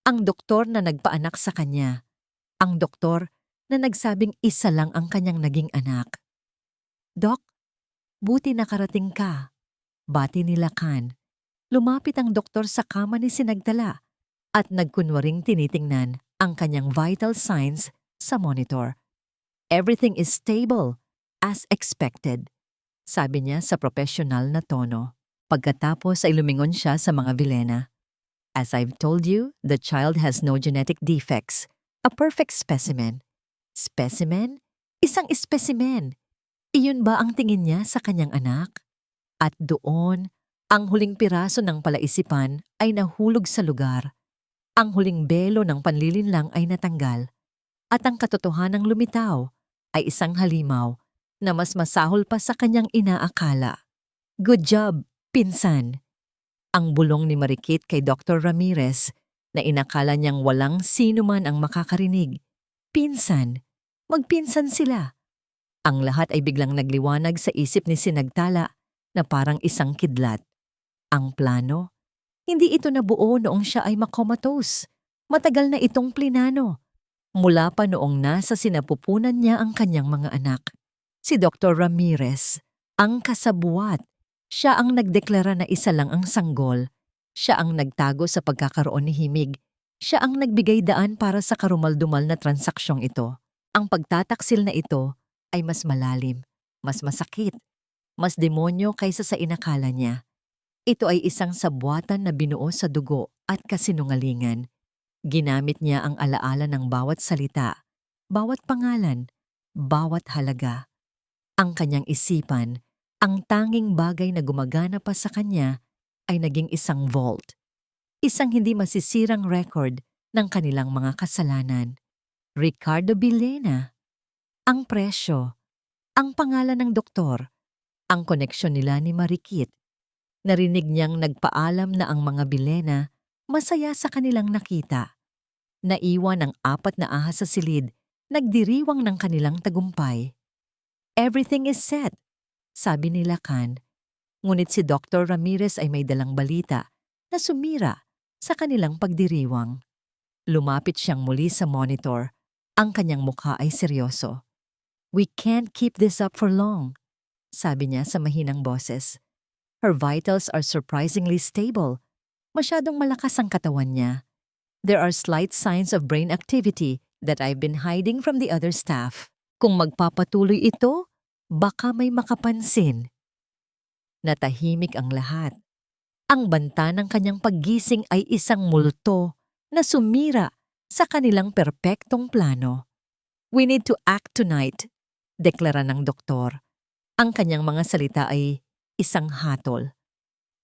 ang doktor na nagpaanak sa kanya, ang doktor na nagsabing isa lang ang kanyang naging anak. Doc, buti nakarating ka. Bati ni Lakan. Lumapit ang doktor sa kama ni Sinagtala at nagkunwaring tinitingnan ang kanyang vital signs sa monitor. Everything is stable, as expected, sabi niya sa profesional na tono. Pagkatapos ay lumingon siya sa mga Villena. As I've told you, the child has no genetic defects. A perfect specimen. Specimen? Isang specimen. Iyon ba ang tingin niya sa kanyang anak? At doon, ang huling piraso ng palaisipan ay nahulog sa lugar. Ang huling belo ng panlilinlang ay natanggal. At ang katotohanang lumitaw ay isang halimaw na mas masahol pa sa kanyang inaakala. Good job, pinsan. Ang bulong ni Marikit kay Dr. Ramirez na inakala niyang walang sino man ang makakarinig. Pinsan, magpinsan sila. Ang lahat ay biglang nagliwanag sa isip ni Sinagtala na parang isang kidlat. Ang plano? Hindi ito nabuo noong siya ay makomatose. Matagal na itong plinano. Mula pa noong nasa sinapupunan niya ang kanyang mga anak. Si Dr. Ramirez, ang kasabuat. Siya ang nagdeklara na isa lang ang sanggol. Siya ang nagtago sa pagkakaroon ni Himig. Siya ang nagbigay daan para sa karumaldumal na transaksyong ito. Ang pagtataksil na ito ay mas malalim, mas masakit, mas demonyo kaysa sa inakala niya. Ito ay isang sabwatan na binuo sa dugo at kasinungalingan. Ginamit niya ang alaala ng bawat salita, bawat pangalan, bawat halaga. Ang kanyang isipan, ang tanging bagay na gumagana pa sa kanya ay naging isang vault. Isang hindi masisirang record ng kanilang mga kasalanan. Ricardo Villena. Ang presyo, ang pangalan ng doktor, ang koneksyon nila ni Marikit. Narinig niyang nagpaalam na ang mga Villena masaya sa kanilang nakita. Naiwan ang 4 na ahas sa silid, nagdiriwang ng kanilang tagumpay. Everything is set, sabi ni Lakan. Ngunit si Dr. Ramirez ay may dalang balita na sumira sa kanilang pagdiriwang. Lumapit siyang muli sa monitor. Ang kanyang mukha ay seryoso. We can't keep this up for long, sabi niya sa mahinang boses. Her vitals are surprisingly stable. Masyadong malakas ang katawan niya. There are slight signs of brain activity that I've been hiding from the other staff. Kung magpapatuloy ito, baka may makapansin. Natahimik ang lahat. Ang banta ng kanyang paggising ay isang multo na sumira sa kanilang perpektong plano. We need to act tonight, deklara ng doktor. Ang kanyang mga salita ay isang hatol.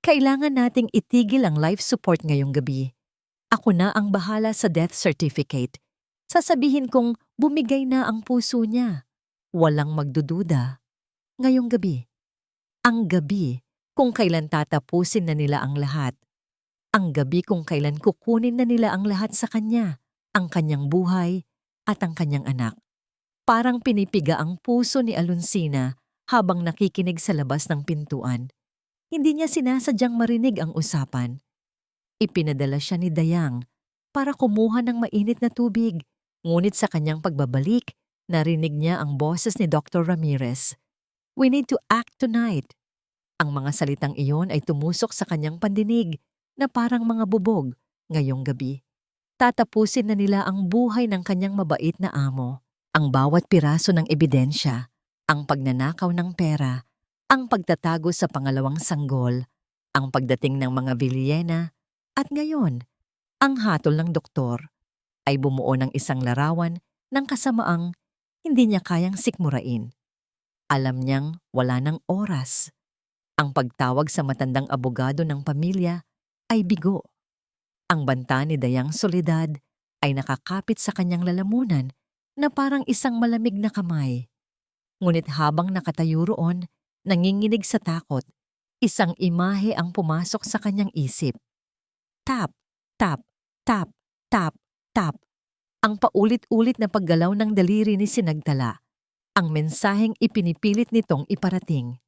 Kailangan nating itigil ang life support ngayong gabi. Ako na ang bahala sa death certificate. Sasabihin kong bumigay na ang puso niya. Walang magdududa. Ngayong gabi. Ang gabi kung kailan tatapusin na nila ang lahat. Ang gabi kung kailan kukunin na nila ang lahat sa kanya, ang kanyang buhay at ang kanyang anak. Parang pinipiga ang puso ni Alonsina habang nakikinig sa labas ng pintuan. Hindi niya sinasadyang marinig ang usapan. Ipinadala siya ni Dayang para kumuha ng mainit na tubig, ngunit sa kanyang pagbabalik, narinig niya ang boses ni Dr. Ramirez. We need to act tonight. Ang mga salitang iyon ay tumusok sa kanyang pandinig na parang mga bubog. Ngayong gabi, tatapusin na nila ang buhay ng kanyang mabait na amo. Ang bawat piraso ng ebidensya, ang pagnanakaw ng pera, ang pagtatago sa pangalawang sanggol, ang pagdating ng mga Villena, at ngayon, ang hatol ng doktor ay bumuo ng isang larawan ng kasamaang hindi niya kayang sikmurain. Alam niyang wala ng oras. Ang pagtawag sa matandang abogado ng pamilya ay bigo. Ang banta ni Dayang Soledad ay nakakapit sa kanyang lalamunan na parang isang malamig na kamay. Ngunit habang nakatayo roon, nanginginig sa takot, isang imahe ang pumasok sa kanyang isip. Tap, tap, tap, tap, tap. Ang paulit-ulit na paggalaw ng daliri ni Sinagtala. Ang mensaheng ipinipilit nitong iparating.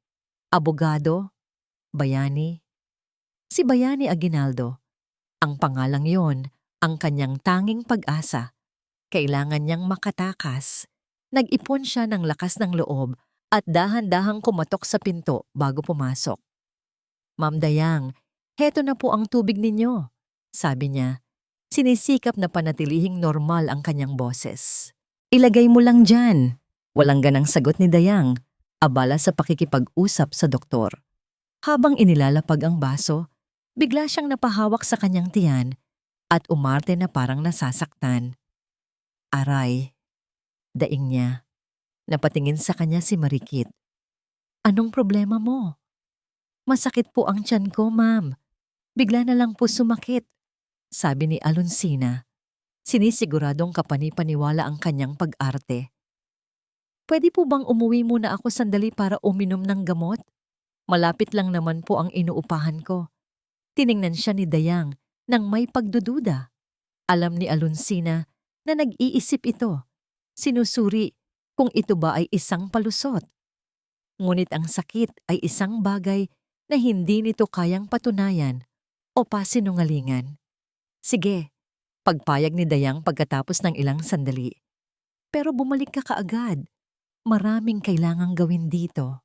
Abogado, Bayani. Si Bayani Aguinaldo. Ang pangalang yon, ang kanyang tanging pag-asa. Kailangan niyang makatakas. Nag-ipon siya ng lakas ng loob at dahan-dahang kumatok sa pinto bago pumasok. Ma'am Dayang, heto na po ang tubig ninyo, sabi niya. Sinisikap na panatilihing normal ang kanyang boses. Ilagay mo lang dyan. Walang ganang sagot ni Dayang, abala sa pakikipag-usap sa doktor. Habang inilalapag ang baso, bigla siyang napahawak sa kanyang tiyan at umarte na parang nasasaktan. Aray, daing niya. Napatingin sa kanya si Marikit. Anong problema mo? Masakit po ang tiyan ko, ma'am. Bigla na lang po sumakit, sabi ni Alonsina. Sinisiguradong kapanipaniwala ang kanyang pag-arte. Pwede po bang umuwi muna ako sandali para uminom ng gamot? Malapit lang naman po ang inuupahan ko. Tiningnan siya ni Dayang nang may pagdududa. Alam ni Alonsina na nag-iisip ito. Sinusuri kung ito ba ay isang palusot. Ngunit ang sakit ay isang bagay na hindi nito kayang patunayan o pasinungalingan. Sige, pagpayag ni Dayang pagkatapos ng ilang sandali. Pero bumalik ka kaagad. Maraming kailangang gawin dito.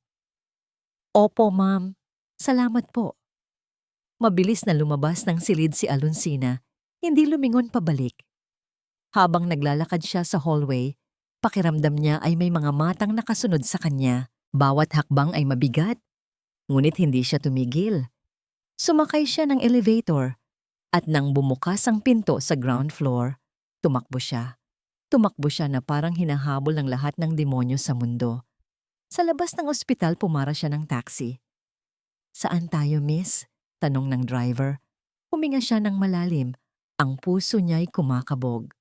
Opo, ma'am. Salamat po. Mabilis na lumabas ng silid si Alonsina, hindi lumingon pabalik. Habang naglalakad siya sa hallway, pakiramdam niya ay may mga matang nakasunod sa kanya. Bawat hakbang ay mabigat, ngunit hindi siya tumigil. Sumakay siya ng elevator at nang bumukas ang pinto sa ground floor, tumakbo siya. Tumakbo siya na parang hinahabol ng lahat ng demonyo sa mundo. Sa labas ng ospital pumara siya ng taxi. Saan tayo, miss? Tanong ng driver. Huminga siya ng malalim. Ang puso niya'y kumakabog.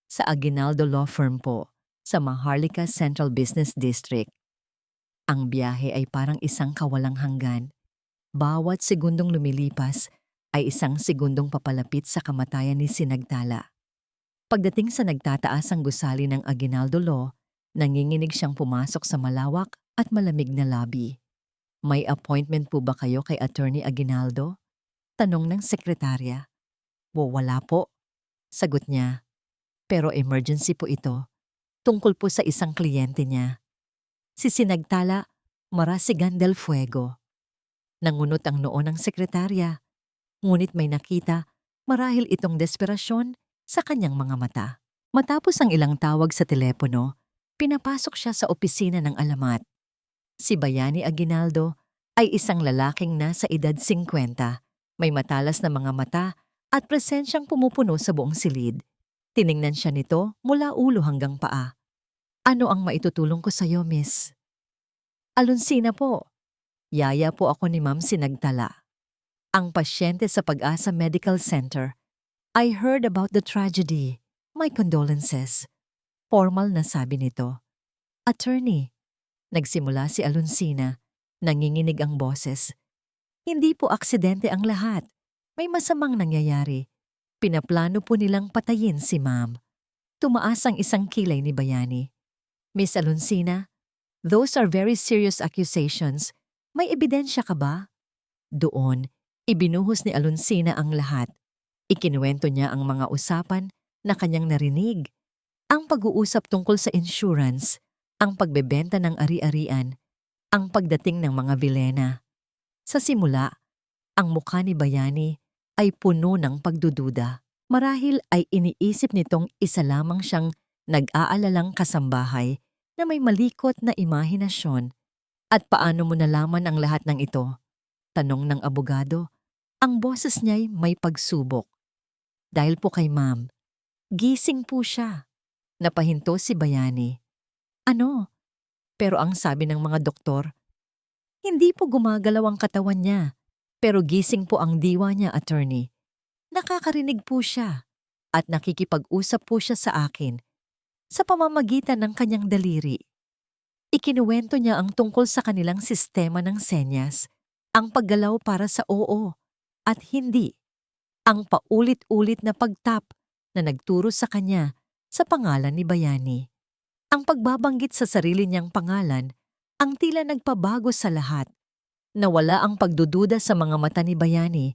Sa Aguinaldo Law Firm po, sa Maharlika Central Business District. Ang biyahe ay parang isang kawalang hanggan. Bawat segundong lumilipas ay isang segundong papalapit sa kamatayan ni Sinagtala. Pagdating sa nagtataasang gusali ng Aguinaldo Law, nanginginig siyang pumasok sa malawak at malamig na lobby. May appointment po ba kayo kay Attorney Aguinaldo? Tanong ng sekretarya. Wala po, sagot niya. Pero emergency po ito. Tungkol po sa isang kliyente niya. Si Sinagtala Marasigan del Fuego. Nangunot ang noo ng sekretarya. Ngunit may nakita, marahil itong desperasyon sa kanyang mga mata. Matapos ang ilang tawag sa telepono, pinapasok siya sa opisina ng alamat. Si Bayani Aguinaldo ay isang lalaking nasa edad 50, may matalas na mga mata at presensyang pumupuno sa buong silid. Tiningnan siya nito mula ulo hanggang paa. Ano ang maitutulong ko sa iyo, miss? Alonsina po. Yaya po ako ni Ma'am Sinagtala. Ang pasyente sa Pag-asa Medical Center. I heard about the tragedy. My condolences. Formal na sabi nito. Attorney. Nagsimula si Alonsina. Nanginginig ang boses. Hindi po aksidente ang lahat. May masamang nangyayari. Pinaplano po nilang patayin si Ma'am. Tumaas ang isang kilay ni Bayani. Miss Alonsina, those are very serious accusations. May ebidensya ka ba? Doon, ibinuhos ni Alonsina ang lahat. Ikinuwento niya ang mga usapan na kanyang narinig. Ang pag-uusap tungkol sa insurance, ang pagbebenta ng ari-arian, ang pagdating ng mga Villena. Sa simula, ang mukha ni Bayani ay puno ng pagdududa. Marahil ay iniisip nitong isa lamang siyang nag-aalalang kasambahay na may malikot na imahinasyon. At paano mo nalaman ang lahat ng ito? Tanong ng abogado. Ang boses niya'y may pagsubok. Dahil po kay ma'am, gising po siya. Napahinto si Bayani. Ano? Pero ang sabi ng mga doktor, hindi po gumagalaw ang katawan niya. Pero gising po ang diwa niya, attorney. Nakakarinig po siya. At nakikipag-usap po siya sa akin sa pamamagitan ng kanyang daliri. Ikinuwento niya ang tungkol sa kanilang sistema ng senyas, ang paggalaw para sa oo at hindi, ang paulit-ulit na pagtap na nagturo sa kanya sa pangalan ni Bayani. Ang pagbabanggit sa sarili niyang pangalan ang tila nagpabago sa lahat. Nawala ang pagdududa sa mga mata ni Bayani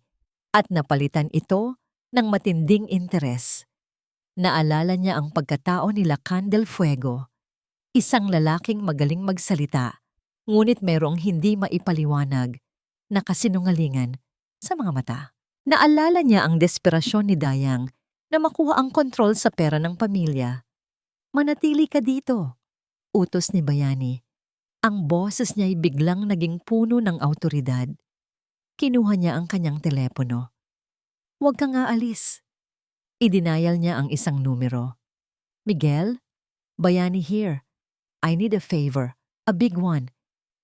at napalitan ito ng matinding interes. Naalala niya ang pagkatao nila Candelfuego, isang lalaking magaling magsalita, ngunit mayroong hindi maipaliwanag na kasinungalingan sa mga mata. Naalala niya ang desperasyon ni Dayang na makuha ang kontrol sa pera ng pamilya. Manatili ka dito, utos ni Bayani. Ang boses niya'y biglang naging puno ng awtoridad. Kinuha niya ang kanyang telepono. Huwag kang aalis. Idinayal niya ang isang numero. Miguel, Bayani here. I need a favor, a big one.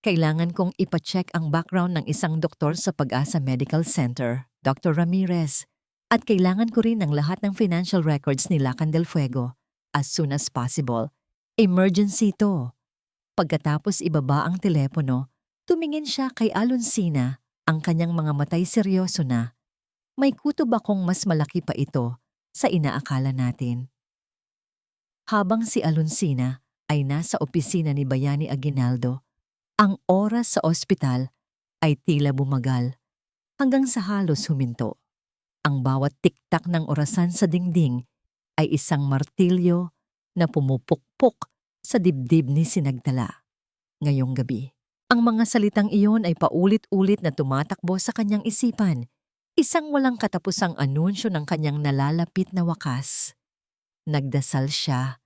Kailangan kong ipacheck ang background ng isang doktor sa Pag-asa Medical Center, Dr. Ramirez. At kailangan ko rin ng lahat ng financial records ni Candelfuego as soon as possible. Emergency to. Pagkatapos ibaba ang telepono, tumingin siya kay Alonsina, ang kanyang mga matay seryoso na. May kutob akong mas malaki pa ito sa inaakala natin. Habang si Alonsina ay nasa opisina ni Bayani Aguinaldo, ang oras sa ospital ay tila bumagal hanggang sa halos huminto. Ang bawat tiktak ng orasan sa dingding ay isang martilyo na pumupukpok sa dibdib ni Sinagtala. Ngayong gabi, ang mga salitang iyon ay paulit-ulit na tumatakbo sa kanyang isipan, isang walang katapusang anunsyo ng kanyang nalalapit na wakas. Nagdasal siya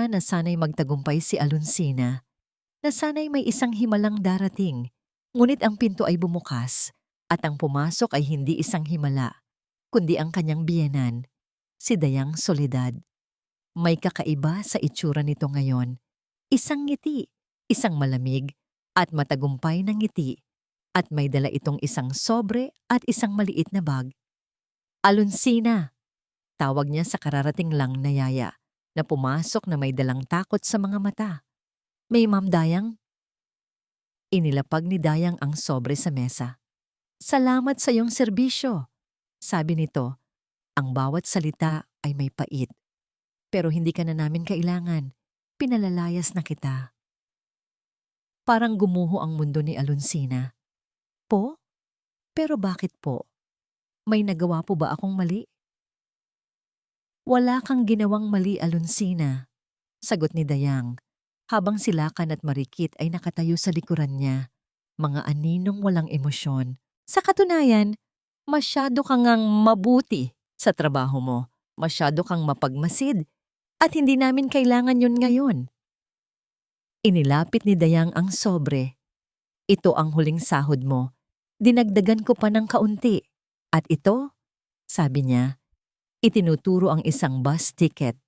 na sana'y magtagumpay si Alonsina, na sana'y may isang himalang darating, ngunit ang pinto ay bumukas at ang pumasok ay hindi isang himala, kundi ang kanyang biyenan, si Dayang Soledad. May kakaiba sa itsura nito ngayon. Isang ngiti, isang malamig at matagumpay na ngiti, at may dala itong isang sobre at isang maliit na bag. Alonsina, tawag niya sa kararating lang na yaya, na pumasok na may dalang takot sa mga mata. May Ma'am Dayang? Inilapag ni Dayang ang sobre sa mesa. Salamat sa iyong serbisyo, sabi nito. Ang bawat salita ay may pait. Pero hindi ka na namin kailangan. Pinalalayas na kita. Parang gumuho ang mundo ni Alonsina. Po? Pero bakit po? May nagawa po ba akong mali? Wala kang ginawang mali, Alonsina, sagot ni Dayang, habang si Lakan at Marikit ay nakatayo sa likuran niya, mga aninong walang emosyon. Sa katunayan, masyado kang ngang mabuti sa trabaho mo, masyado kang mapagmasid, at hindi namin kailangan yun ngayon. Inilapit ni Dayang ang sobre. Ito ang huling sahod mo. Dinagdagan ko pa ng kaunti. At ito, sabi niya, itinuturo ang isang bus ticket.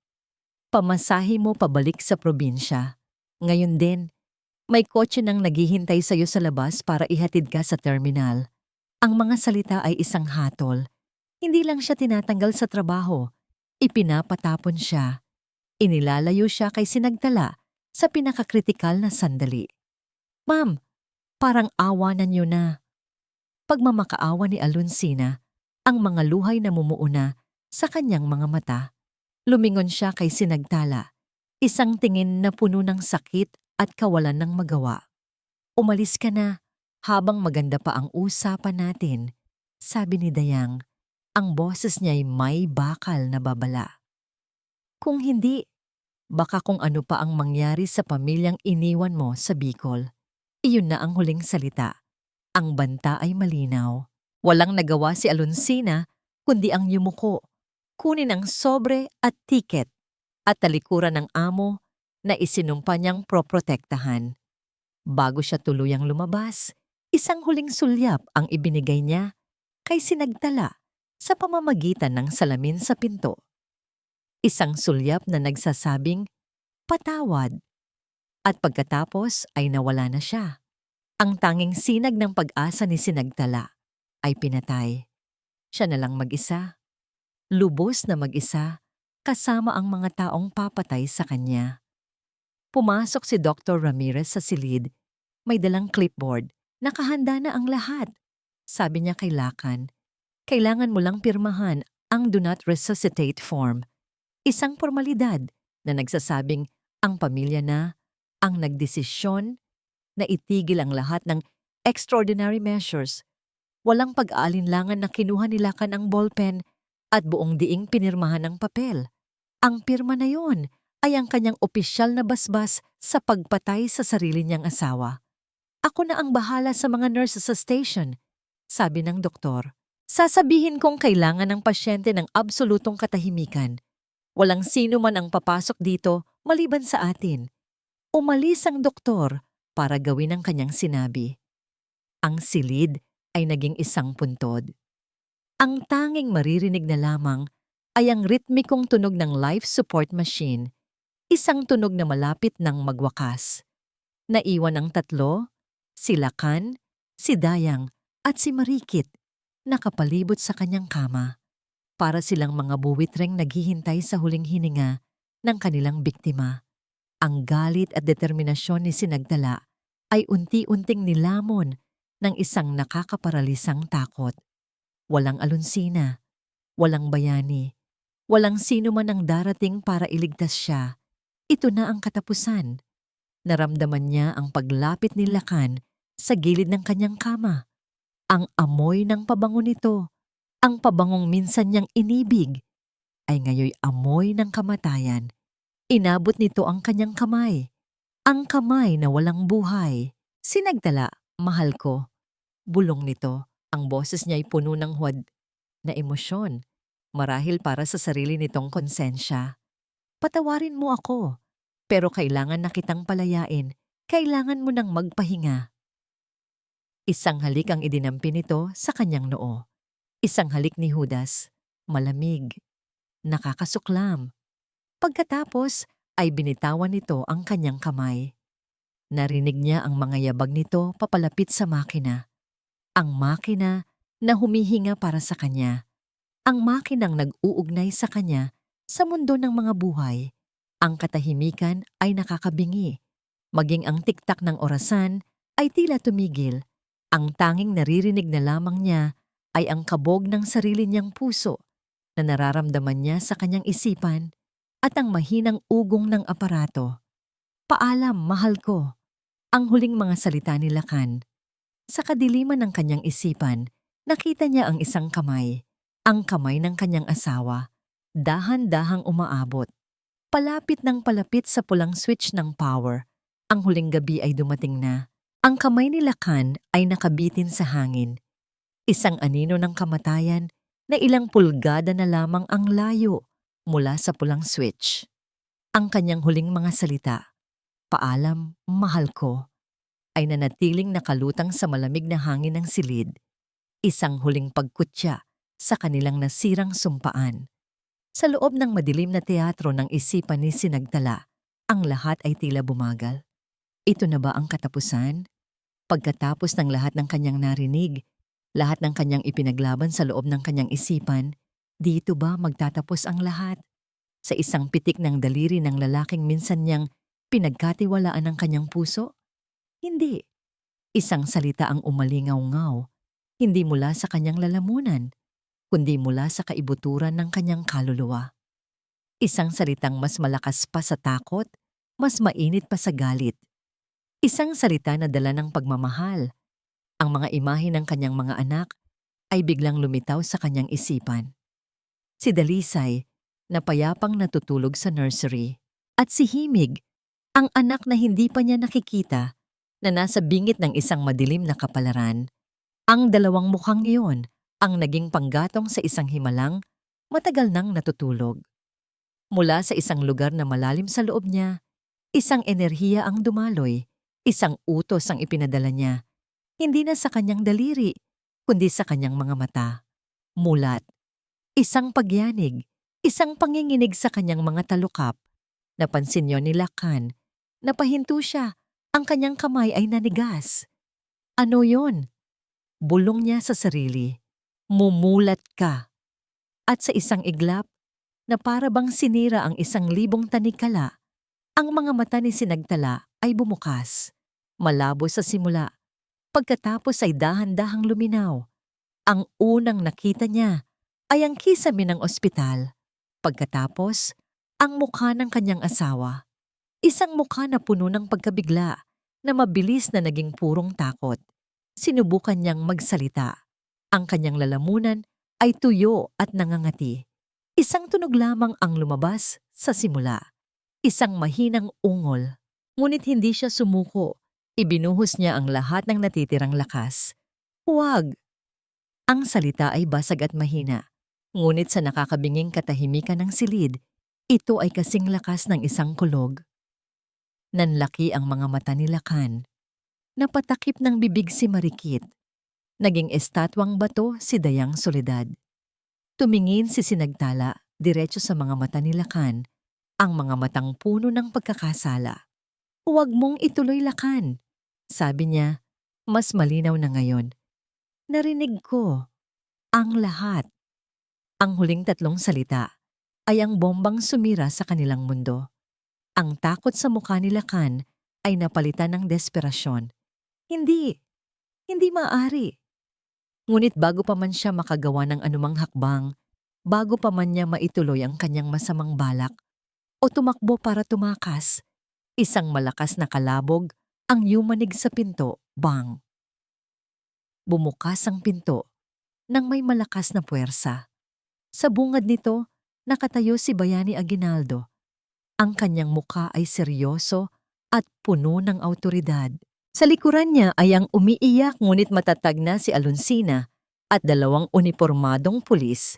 Pamasahe mo pabalik sa probinsya. Ngayon din, may kotse nang naghihintay sa iyo sa labas para ihatid ka sa terminal. Ang mga salita ay isang hatol. Hindi lang siya tinatanggal sa trabaho. Ipinapatapon siya. Inilalayo siya kay Sinagtala sa pinakakritikal na sandali. Ma'am, parang awanan niyo na. Pagmamakaawa ni Alonsina, ang mga luhay na mumuuna sa kanyang mga mata. Lumingon siya kay Sinagtala, isang tingin na puno ng sakit at kawalan ng magawa. Umalis ka na habang maganda pa ang usapan natin, sabi ni Dayang. Ang boses niya'y may bakal na babala. Kung hindi, baka kung ano pa ang mangyari sa pamilyang iniwan mo sa Bicol. Iyon na ang huling salita. Ang banta ay malinaw. Walang nagawa si Alonsina kundi ang yumuko, kunin ang sobre at tiket at talikuran ng amo na isinumpa niyang proprotektahan. Bago siya tuluyang lumabas, isang huling sulyap ang ibinigay niya kay Sinagtala sa pamamagitan ng salamin sa pinto. Isang sulyap na nagsasabing, "Patawad." At pagkatapos ay nawala na siya. Ang tanging sinag ng pag-asa ni Sinagtala ay pinatay. Siya na lang mag-isa, lubos na mag-isa, kasama ang mga taong papatay sa kanya. Pumasok si Dr. Ramirez sa silid, may dalang clipboard, nakahanda na ang lahat. Sabi niya kay Lakan, kailangan mo lang pirmahan ang Do Not Resuscitate form. Isang formalidad na nagsasabing ang pamilya na ang nagdesisyon na itigil ang lahat ng extraordinary measures. Walang pag-aalinlangan na kinuha ni Lakan ang ballpen at buong diing pinirmahan ng papel. Ang pirma na yon ay ang kanyang opisyal na basbas sa pagpatay sa sarili niyang asawa. "Ako na ang bahala sa mga nurses sa station," sabi ng doktor. "Sasabihin kong kailangan ng pasyente ng absolutong katahimikan. Walang sino man ang papasok dito maliban sa atin." Umalis ang doktor para gawin ang kanyang sinabi. Ang silid ay naging isang puntod. Ang tanging maririnig na lamang ay ang ritmikong tunog ng life support machine, isang tunog na malapit ng magwakas. Naiwan ang tatlo, si Lakan, si Dayang at si Marikit, nakapalibot sa kanyang kama. Para silang mga buwitreng naghihintay sa huling hininga ng kanilang biktima. Ang galit at determinasyon ni Sinagtala ay unti-unting nilamon ng isang nakakaparalisang takot. Walang Alonsina, walang bayani, walang sino man ang darating para iligtas siya. Ito na ang katapusan. Naramdaman niya ang paglapit ni Lakan sa gilid ng kanyang kama. Ang amoy ng pabango nito, ang pabangong minsan niyang inibig, ay ngayoy amoy ng kamatayan. Inabot nito ang kanyang kamay. Ang kamay na walang buhay. "Sinagtala, mahal ko." Bulong nito, ang boses niya ay puno ng huwad na emosyon, marahil para sa sarili nitong konsensya. "Patawarin mo ako, pero kailangan na kitang palayain. Kailangan mo nang magpahinga." Isang halik ang idinampi nito sa kanyang noo. Isang halik ni Judas, malamig, nakakasuklam. Pagkatapos ay binitawan nito ang kanyang kamay. Narinig niya ang mga yabag nito papalapit sa makina. Ang makina na humihinga para sa kanya. Ang makinang nag-uugnay sa kanya sa mundo ng mga buhay. Ang katahimikan ay nakakabingi. Maging ang tiktak ng orasan ay tila tumigil. Ang tanging naririnig na lamang niya ay ang kabog ng sarili niyang puso na nararamdaman niya sa kanyang isipan at ang mahinang ugong ng aparato. "Paalam, mahal ko." Ang huling mga salita ni Lakan. Sa kadiliman ng kanyang isipan, nakita niya ang isang kamay. Ang kamay ng kanyang asawa. Dahan-dahang umaabot. Palapit ng palapit sa pulang switch ng power. Ang huling gabi ay dumating na. Ang kamay ni Lakan ay nakabitin sa hangin. Isang anino ng kamatayan na ilang pulgada na lamang ang layo mula sa pulang switch. Ang kanyang huling mga salita, "Paalam, mahal ko," ay nanatiling nakalutang sa malamig na hangin ng silid. Isang huling pagkutya sa kanilang nasirang sumpaan. Sa loob ng madilim na teatro ng isipan ni Sinagtala, ang lahat ay tila bumagal. Ito na ba ang katapusan? Pagkatapos ng lahat ng kanyang narinig, lahat ng kanyang ipinaglaban sa loob ng kanyang isipan, dito ba magtatapos ang lahat? Sa isang pitik ng daliri ng lalaking minsan niyang pinagkatiwalaan ng kanyang puso? Hindi. Isang salita ang umalingaw-ngaw, hindi mula sa kanyang lalamunan, kundi mula sa kaibuturan ng kanyang kaluluwa. Isang salitang mas malakas pa sa takot, mas mainit pa sa galit. Isang salita na dala ng pagmamahal. Ang mga imahe ng kanyang mga anak ay biglang lumitaw sa kanyang isipan. Si Dalisay, na payapang natutulog sa nursery, at si Himig, ang anak na hindi pa niya nakikita, na nasa bingit ng isang madilim na kapalaran. Ang dalawang mukhang iyon ang naging panggatong sa isang himalang matagal nang natutulog. Mula sa isang lugar na malalim sa loob niya, isang enerhiya ang dumaloy, isang utos ang ipinadala niya, hindi na sa kanyang daliri, kundi sa kanyang mga mata. Mulat, isang pagyanig, isang panginginig sa kanyang mga talukap. Napansin niyo ni Lakan, napahinto siya, ang kanyang kamay ay nanigas. Ano yon? Bulong niya sa sarili. Mumulat ka. At sa isang iglap, na para bang sinira ang 1,000 tanikala, ang mga mata ni Sinagtala ay bumukas. Malabo sa simula. Pagkatapos ay dahan-dahang luminaw. Ang unang nakita niya ay ang kisame ng ospital. Pagkatapos, ang mukha ng kanyang asawa. Isang mukha na puno ng pagkabigla, na mabilis na naging purong takot. Sinubukan niyang magsalita. Ang kanyang lalamunan ay tuyo at nangangati. Isang tunog lamang ang lumabas sa simula. Isang mahinang ungol. Ngunit hindi siya sumuko. Ibinuhos niya ang lahat ng natitirang lakas. Huwag! Ang salita ay basag at mahina. Ngunit sa nakakabinging katahimikan ng silid, ito ay kasing lakas ng isang kulog. Nanlaki ang mga mata ni Lakan. Napatakip ng bibig si Marikit. Naging estatwang bato si Dayang Soledad. Tumingin si Sinagtala diretso sa mga mata ni Lakan, ang mga matang puno ng pagkakasala. Huwag mong ituloy, Lakan, sabi niya, mas malinaw na ngayon. Narinig ko ang lahat. Ang huling 3 salita ay ang bombang sumira sa kanilang mundo. Ang takot sa mukha ni Lakan ay napalitan ng desperasyon. Hindi maaari. Ngunit bago pa man siya makagawa ng anumang hakbang, bago pa man niya maituloy ang kanyang masamang balak o tumakbo para tumakas, isang malakas na kalabog ang yumanig sa pinto, bang! Bumukas ang pinto nang may malakas na puwersa. Sa bungad nito, nakatayo si Bayani Aguinaldo. Ang kanyang mukha ay seryoso at puno ng awtoridad. Sa likuran niya ay ang umiiyak ngunit matatag na si Alonsina at 2 unipormadong pulis.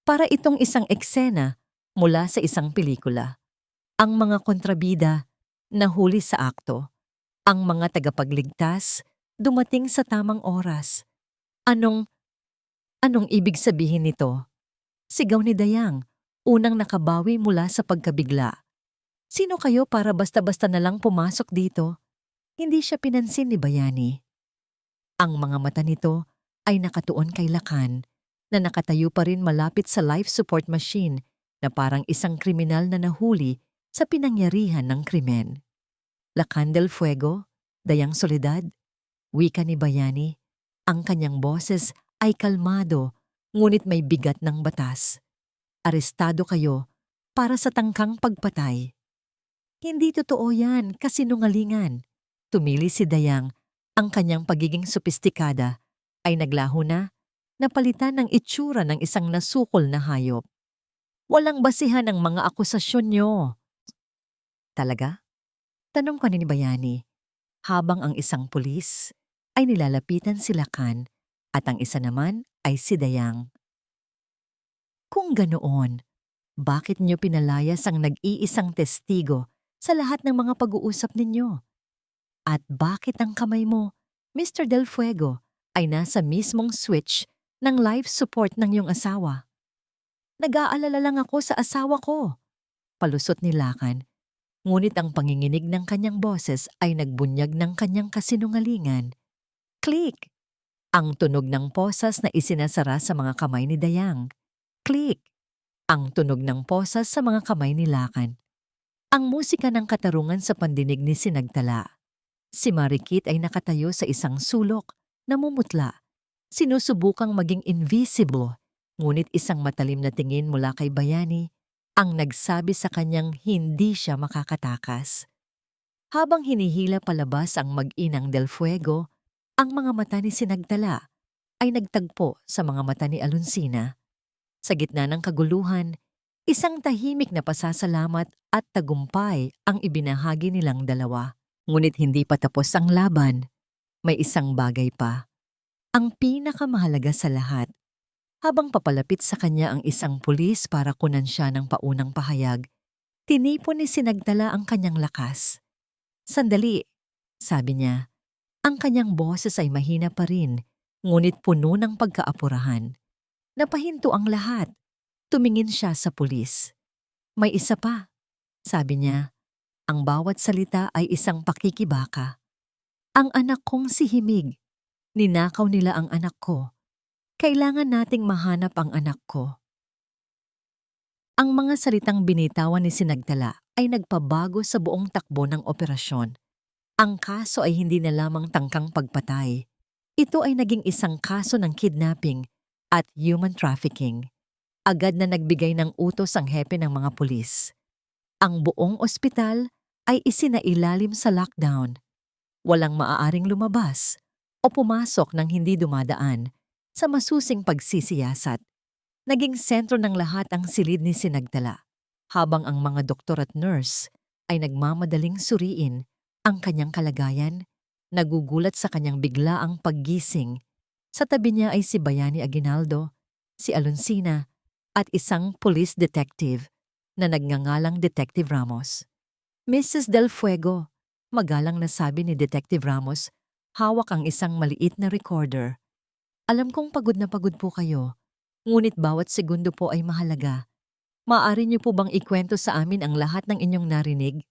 Para itong isang eksena mula sa isang pelikula. Ang mga kontrabida nahuli sa akto. Ang mga tagapagligtas dumating sa tamang oras. Anong ibig sabihin nito? Sigaw ni Dayang, unang nakabawi mula sa pagkabigla. Sino kayo para basta-basta na lang pumasok dito? Hindi siya pinansin ni Bayani. Ang mga mata nito ay nakatuon kay Lakan, na nakatayo pa rin malapit sa life support machine na parang isang kriminal na nahuli sa pinangyarihan ng krimen. Lakan del Fuego, Dayang Soledad, wika ni Bayani, ang kanyang boses ay kalmado ngunit may bigat ng batas. Arestado kayo para sa tangkang pagpatay. Hindi totoo yan, kasinungalingan. Tumili si Dayang, ang kanyang pagiging sopistikada ay naglaho na, napalitan ng itsura ng isang nasukol na hayop. Walang basihan ang mga akusasyon niyo. Talaga? Tanong ko ni Bayani, habang ang isang pulis ay nilalapitan si Lakan at ang isa naman ay si Dayang. Kung ganoon, bakit niyo pinalayas ang nag-iisang testigo sa lahat ng mga pag-uusap ninyo? At bakit ang kamay mo, Mr. Del Fuego, ay nasa mismong switch ng life support ng iyong asawa? Nag-aalala lang ako sa asawa ko, palusot ni Lakan. Ngunit ang panginginig ng kanyang boses ay nagbunyag ng kanyang kasinungalingan. Click! Ang tunog ng posas na isinasara sa mga kamay ni Dayang. Click! Ang tunog ng posas sa mga kamay ni Lakan. Ang musika ng katarungan sa pandinig ni Sinagtala. Si Marikit ay nakatayo sa isang sulok, namumutla. Sinusubukang maging invisible, ngunit isang matalim na tingin mula kay Bayani ang nagsabi sa kanyang hindi siya makakatakas. Habang hinihila palabas ang mag-inang Del Fuego, ang mga mata ni Sinagtala ay nagtagpo sa mga mata ni Alonsina. Sa gitna ng kaguluhan, isang tahimik na pasasalamat at tagumpay ang ibinahagi nilang dalawa. Ngunit hindi pa tapos ang laban. May isang bagay pa. Ang pinakamahalaga sa lahat. Habang papalapit sa kanya ang isang pulis para kunan siya ng paunang pahayag, tinipon ni Sinagtala ang kanyang lakas. "Sandali," sabi niya. Ang kanyang boses ay mahina pa rin, ngunit puno ng pagkaapurahan. Napahinto ang lahat. Tumingin siya sa pulis. "May isa pa," sabi niya. "Ang bawat salita ay isang pakikibaka. Ang anak kong si Himig. Ninakaw nila ang anak ko. Kailangan nating mahanap ang anak ko." Ang mga salitang binitawan ni Sinagtala ay nagpabago sa buong takbo ng operasyon. Ang kaso ay hindi na lamang tangkang pagpatay. Ito ay naging isang kaso ng kidnapping at human trafficking. Agad na nagbigay ng utos ang hepe ng mga pulis. Ang buong ospital ay isinailalim sa lockdown. Walang maaaring lumabas o pumasok ng hindi dumadaan sa masusing pagsisiyasat. Naging sentro ng lahat ang silid ni Sinagtala, habang ang mga doktor at nurse ay nagmamadaling suriin ang kanyang kalagayan. Nagugulat sa kanyang biglaang paggising. Sa tabi niya ay si Bayani Aguinaldo, si Alonsina, at isang police detective na nagngangalang Detective Ramos. "Mrs. Del Fuego," magalang na sabi ni Detective Ramos, hawak ang isang maliit na recorder. "Alam kong pagod na pagod po kayo, ngunit bawat segundo po ay mahalaga. Maaari niyo po bang ikwento sa amin ang lahat ng inyong narinig?"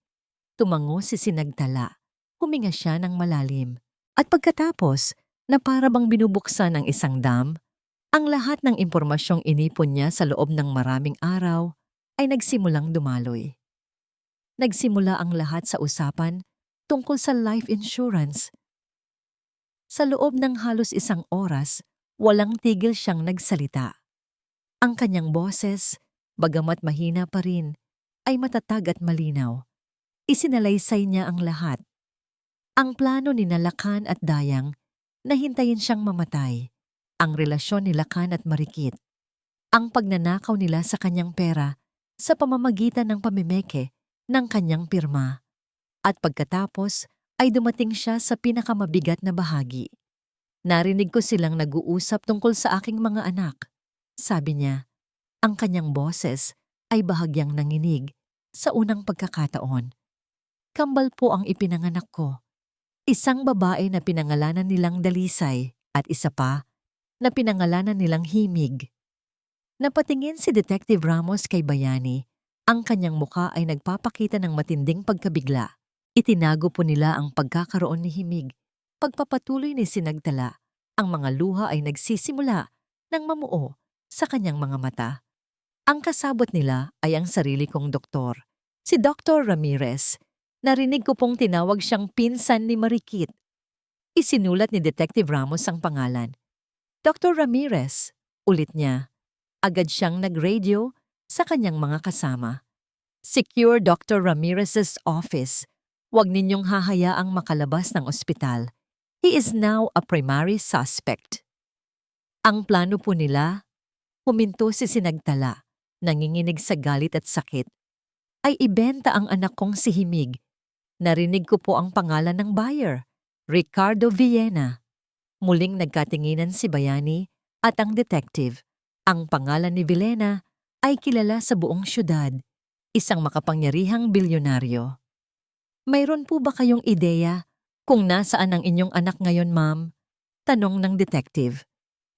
Tumango si Sinagtala. Huminga siya ng malalim. At pagkatapos, na para bang binubuksan ng isang dam, ang lahat ng impormasyong inipon niya sa loob ng maraming araw ay nagsimulang dumaloy. Nagsimula ang lahat sa usapan tungkol sa life insurance. Sa loob ng halos isang oras, walang tigil siyang nagsalita. Ang kanyang boses, bagamat mahina pa rin, ay matatag at malinaw. Isinalaysay niya ang lahat. Ang plano ni Lakan at Dayang na hintayin siyang mamatay, ang relasyon ni Lakan at Marikit, ang pagnanakaw nila sa kanyang pera sa pamamagitan ng pamimeke ng kanyang pirma. At pagkatapos ay dumating siya sa pinakamabigat na bahagi. "Narinig ko silang nag-uusap tungkol sa aking mga anak," sabi niya. Ang kanyang boses ay bahagyang nanginig sa unang pagkakataon. "Kambal po ang ipinanganak ko. Isang babae na pinangalanan nilang Dalisay at isa pa na pinangalanan nilang Himig." Napatingin si Detective Ramos kay Bayani. Ang kanyang muka ay nagpapakita ng matinding pagkabigla. Itinago po nila ang pagkakaroon ni Himig. Pagpapatuloy ni Sinagtala, ang mga luha ay nagsisimula ng mamuo sa kanyang mga mata. Ang kasabot nila ay ang sarili kong doktor, si Dr. Ramirez. Narinig ko pong tinawag siyang pinsan ni Marikit. Isinulat ni Detective Ramos ang pangalan. "Dr. Ramirez," ulit niya. Agad siyang nag-radio sa kanyang mga kasama. "Secure Dr. Ramirez's office. Huwag ninyong hahayaang makalabas ng ospital. He is now a primary suspect." Ang plano po nila, huminto si Sinagtala, nanginginig sa galit at sakit, ay ibenta ang anak kong si Himig. Narinig ko po ang pangalan ng buyer, Ricardo Villena. Muling nagkatinginan si Bayani at ang detective. Ang pangalan ni Villena ay kilala sa buong syudad, isang makapangyarihang bilyonaryo. "Mayroon po ba kayong ideya kung nasaan ang inyong anak ngayon, ma'am?" tanong ng detective.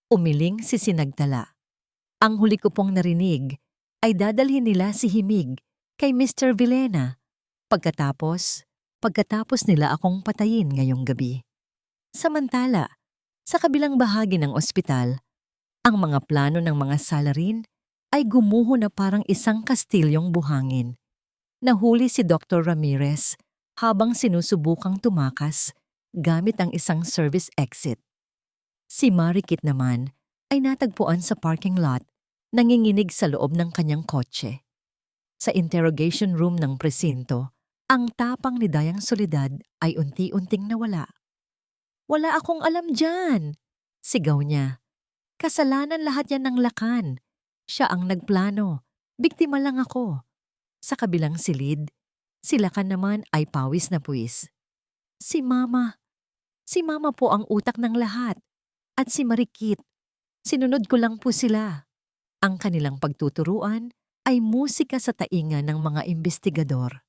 Umiling si Sinagtala. "Ang huli ko pong narinig ay dadalhin nila si Himig kay Mr. Villena. Pagkatapos nila akong patayin ngayong gabi." Samantala, sa kabilang bahagi ng ospital, ang mga plano ng mga salarin ay gumuho na parang isang kastilyong buhangin. Nahuli si Dr. Ramirez habang sinusubukang tumakas gamit ang isang service exit. Si Marikit naman ay natagpuan sa parking lot, nanginginig sa loob ng kanyang kotse. Sa interrogation room ng presinto, ang tapang ni Dayang Soledad ay unti-unting nawala. "Wala akong alam dyan!" sigaw niya. "Kasalanan lahat yan ng Lakan. Siya ang nagplano. Biktima lang ako." Sa kabilang silid, si Lakan naman ay pawis na puwis. Si Mama po ang utak ng lahat. At si Marikit. Sinunod ko lang po sila. Ang kanilang pagtuturuan ay musika sa tainga ng mga investigador.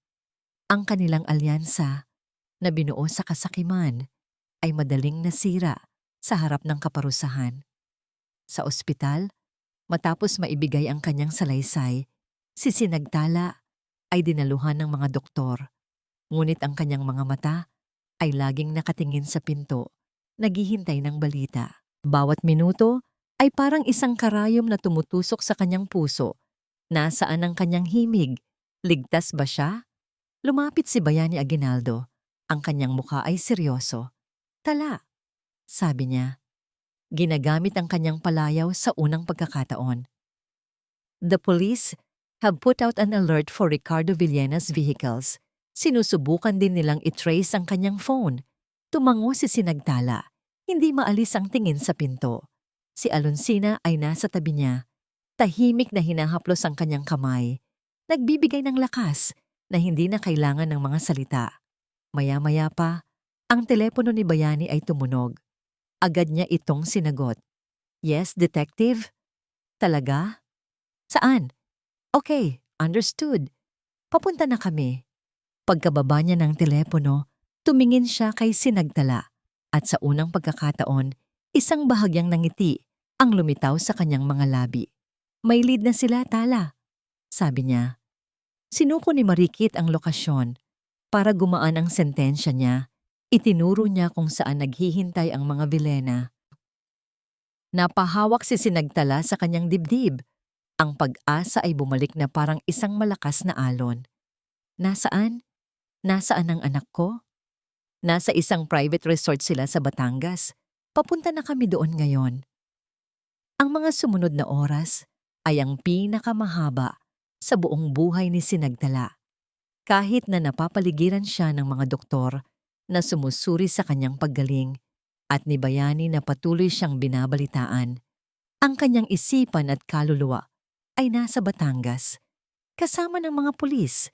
Ang kanilang alyansa na binuo sa kasakiman ay madaling nasira sa harap ng kaparusahan. Sa ospital, matapos maibigay ang kanyang salaysay, si Sinagtala ay dinaluhan ng mga doktor. Ngunit ang kanyang mga mata ay laging nakatingin sa pinto, naghihintay ng balita. Bawat minuto ay parang isang karayom na tumutusok sa kanyang puso. Nasaan ang kanyang himig? Ligtas ba siya? Lumapit si Bayani Aguinaldo. Ang kanyang mukha ay seryoso. Tala, sabi niya. Ginagamit ang kanyang palayaw sa unang pagkakataon. The police have put out an alert for Ricardo Villena's vehicles. Sinusubukan din nilang i-trace ang kanyang phone. Tumango si Sinagtala. Hindi maalis ang tingin sa pinto. Si Alonsina ay nasa tabi niya. Tahimik na hinahaplos ang kanyang kamay. Nagbibigay ng lakas na hindi na kailangan ng mga salita. Maya-maya pa, ang telepono ni Bayani ay tumunog. Agad niya itong sinagot. Yes, detective? Talaga? Saan? Okay, understood. Papunta na kami. Pagkababa niya ng telepono, tumingin siya kay Sinagtala at sa unang pagkakataon, isang bahagyang nangiti ang lumitaw sa kanyang mga labi. May lead na sila, Tala, sabi niya. Sinuko ni Marikit ang lokasyon. Para gumaan ang sentensya niya, itinuro niya kung saan naghihintay ang mga Villena. Napahawak si Sinagtala sa kanyang dibdib. Ang pag-asa ay bumalik na parang isang malakas na alon. Nasaan? Nasaan ang anak ko? Nasa isang private resort sila sa Batangas. Papunta na kami doon ngayon. Ang mga sumunod na oras ay ang pinakamahaba sa buong buhay ni Sinagtala. Kahit na napapaligiran siya ng mga doktor na sumusuri sa kanyang paggaling at ni Bayani na patuloy siyang binabalitaan, ang kanyang isipan at kaluluwa ay nasa Batangas, kasama ng mga pulis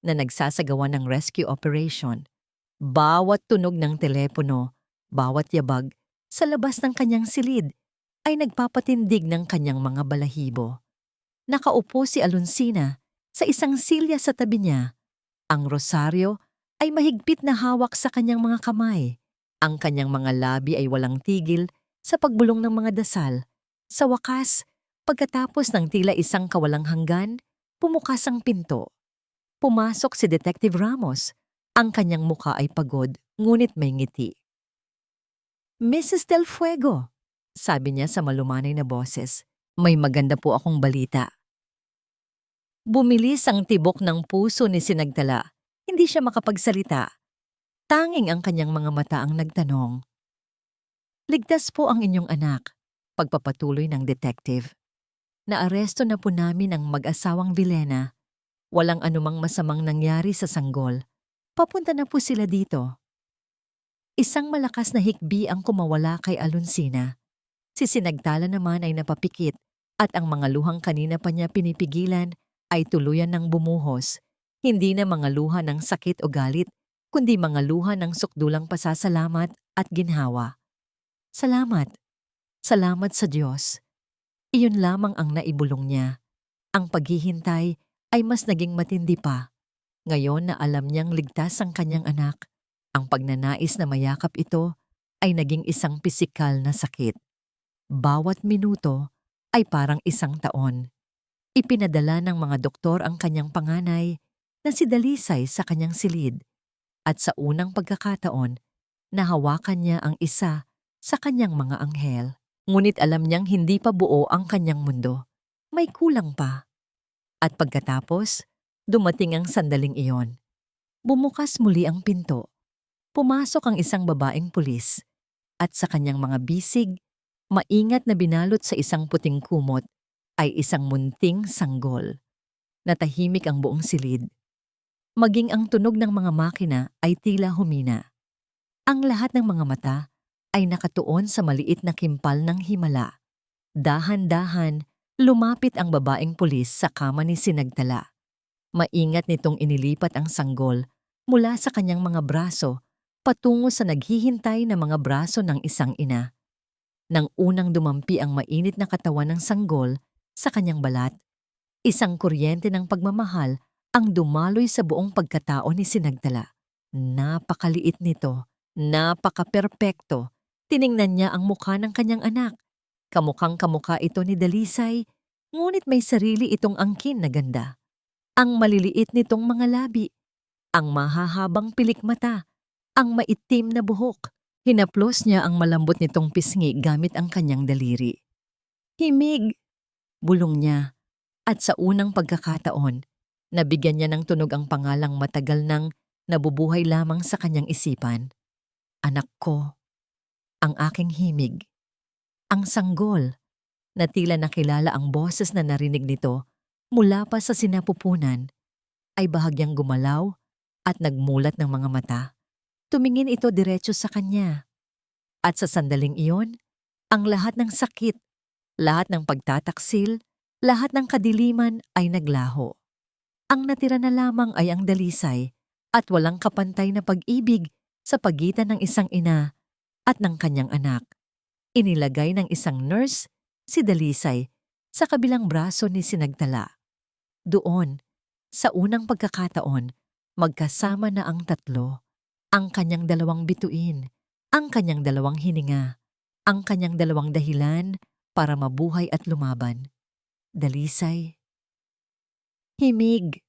na nagsasagawa ng rescue operation. Bawat tunog ng telepono, bawat yabag sa labas ng kanyang silid ay nagpapatindig ng kanyang mga balahibo. Nakaupo si Alonsina sa isang silya sa tabi niya. Ang rosaryo ay mahigpit na hawak sa kanyang mga kamay. Ang kanyang mga labi ay walang tigil sa pagbulong ng mga dasal. Sa wakas, pagkatapos ng tila isang kawalang hanggan, pumukas ang pinto. Pumasok si Detective Ramos. Ang kanyang mukha ay pagod, ngunit may ngiti. Mrs. Del Fuego, sabi niya sa malumanay na boses, may maganda po akong balita. Bumilis ang tibok ng puso ni Sinagtala. Hindi siya makapagsalita. Tanging ang kanyang mga mata ang nagtanong. Ligtas po ang inyong anak, pagpapatuloy ng detective. Naaresto na po namin ang mag-asawang Villena. Walang anumang masamang nangyari sa sanggol. Papunta na po sila dito. Isang malakas na hikbi ang kumawala kay Alonsina. Si Sinagtala naman ay napapikit at ang mga luhang kanina pa niya pinipigilan ay tuluyan ng bumuhos. Hindi na mga luha ng sakit o galit, kundi mga luha ng sukdulang pasasalamat at ginhawa. Salamat. Salamat sa Diyos. Iyon lamang ang naibulong niya. Ang paghihintay ay mas naging matindi pa. Ngayon na alam niyang ligtas ang kanyang anak, ang pagnanais na mayakap ito ay naging isang pisikal na sakit. Bawat minuto ay parang isang taon. Ipinadala ng mga doktor ang kanyang panganay na si Dalisay sa kanyang silid at sa unang pagkakataon, nahawakan niya ang isa sa kanyang mga anghel. Ngunit alam niyang hindi pa buo ang kanyang mundo. May kulang pa. At pagkatapos, dumating ang sandaling iyon. Bumukas muli ang pinto. Pumasok ang isang babaeng pulis at sa kanyang mga bisig, maingat na binalot sa isang puting kumot, ay isang munting sanggol. Natahimik ang buong silid. Maging ang tunog ng mga makina ay tila humina. Ang lahat ng mga mata ay nakatuon sa maliit na kimpal ng himala. Dahan-dahan, lumapit ang babaeng pulis sa kama ni Sinagtala. Maingat nitong inilipat ang sanggol mula sa kanyang mga braso patungo sa naghihintay na mga braso ng isang ina. Nang unang dumampi ang mainit na katawan ng sanggol sa kanyang balat, isang kuryente ng pagmamahal ang dumaloy sa buong pagkatao ni Sinagtala. Napakaliit nito, napaka-perpekto. Tiningnan niya ang mukha ng kanyang anak. Kamukhang kamukha ito ni Dalisay, ngunit may sarili itong angkin na ganda. Ang maliliit nitong mga labi, ang mahahabang pilik mata, ang maitim na buhok. Hinaplos niya ang malambot nitong pisngi gamit ang kanyang daliri. Himig! Bulong niya, at sa unang pagkakataon, nabigyan niya ng tunog ang pangalang matagal nang nabubuhay lamang sa kanyang isipan. Anak ko, ang aking himig. Ang sanggol, na tila nakilala ang boses na narinig nito mula pa sa sinapupunan, ay bahagyang gumalaw at nagmulat ng mga mata. Tumingin ito diretso sa kanya. At sa sandaling iyon, ang lahat ng sakit, lahat ng pagtataksil, lahat ng kadiliman ay naglaho. Ang natira na lamang ay ang dalisay at walang kapantay na pag-ibig sa pagitan ng isang ina at ng kanyang anak. Inilagay ng isang nurse si Dalisay sa kabilang braso ni Sinagtala. Doon, sa unang pagkakataon, magkasama na ang tatlo. Ang kanyang dalawang bituin, ang kanyang dalawang hininga, ang kanyang dalawang dahilan para mabuhay at lumaban. Dalisay. Himig,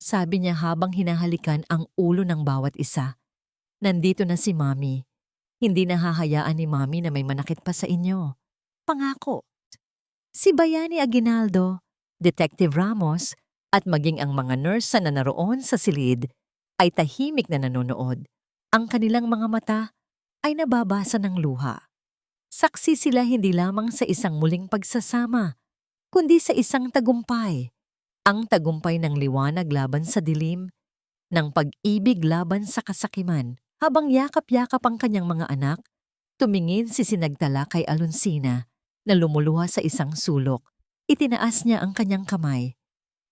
sabi niya habang hinahalikan ang ulo ng bawat isa. Nandito na si Mami. Hindi nahahayaan ni Mami na may manakit pa sa inyo. Pangako. Si Bayani Aguinaldo, Detective Ramos, at maging ang mga nurse na naroon sa silid ay tahimik na nanonood. Ang kanilang mga mata ay nababasa ng luha. Saksi sila hindi lamang sa isang muling pagsasama, kundi sa isang tagumpay. Ang tagumpay ng liwanag laban sa dilim, ng pag-ibig laban sa kasakiman. Habang yakap-yakap ang kanyang mga anak, tumingin si Sinagtala kay Alonsina na lumuluha sa isang sulok. Itinaas niya ang kanyang kamay.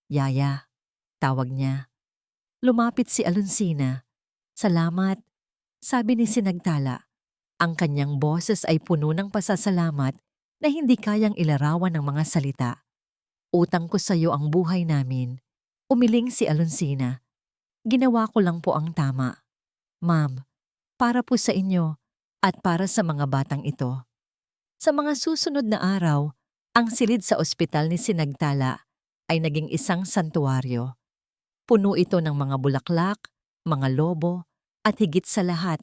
Yaya, tawag niya. Lumapit si Alonsina. Salamat, sabi ni Sinagtala. Ang kanyang boses ay puno ng pasasalamat na hindi kayang ilarawan ng mga salita. Utang ko sa iyo ang buhay namin. Umiling si Alonsina. Ginawa ko lang po ang tama. Ma'am, para po sa inyo at para sa mga batang ito. Sa mga susunod na araw, ang silid sa ospital ni Sinagtala ay naging isang santuaryo. Puno ito ng mga bulaklak, mga lobo, at higit sa lahat,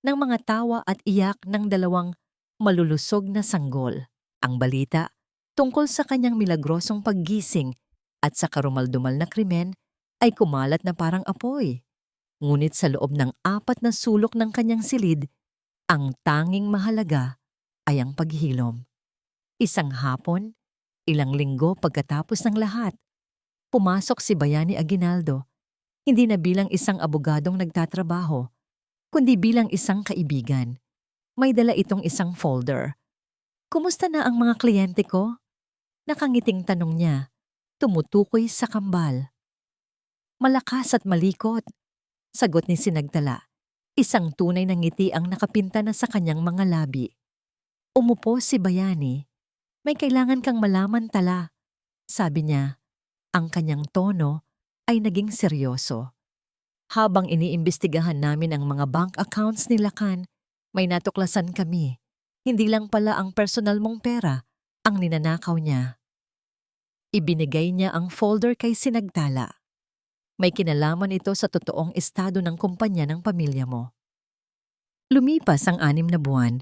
ng mga tawa at iyak ng dalawang malulusog na sanggol. Ang balita tungkol sa kanyang milagrosong paggising at sa karumaldumal na krimen ay kumalat na parang apoy. Ngunit sa loob ng 4 na sulok ng kanyang silid, ang tanging mahalaga ay ang paghilom. Isang hapon, ilang linggo pagkatapos ng lahat, pumasok si Bayani Aguinaldo, hindi na bilang isang abogadong nagtatrabaho, kundi bilang isang kaibigan. May dala itong isang folder. Kumusta na ang mga kliyente ko? Nakangiting tanong niya, tumutukoy sa kambal. Malakas at malikot, sagot ni Sinagtala. Isang tunay na ngiti ang nakapinta na sa kanyang mga labi. Umupo si Bayani. May kailangan kang malaman, Tala, sabi niya. Ang kanyang tono ay naging seryoso. Habang iniimbestigahan namin ang mga bank accounts ni Lacan, may natuklasan kami. Hindi lang pala ang personal mong pera ang ninanakaw niya. Ibinigay niya ang folder kay Sinagtala. May kinalaman ito sa totoong estado ng kumpanya ng pamilya mo. Lumipas ang 6 na buwan.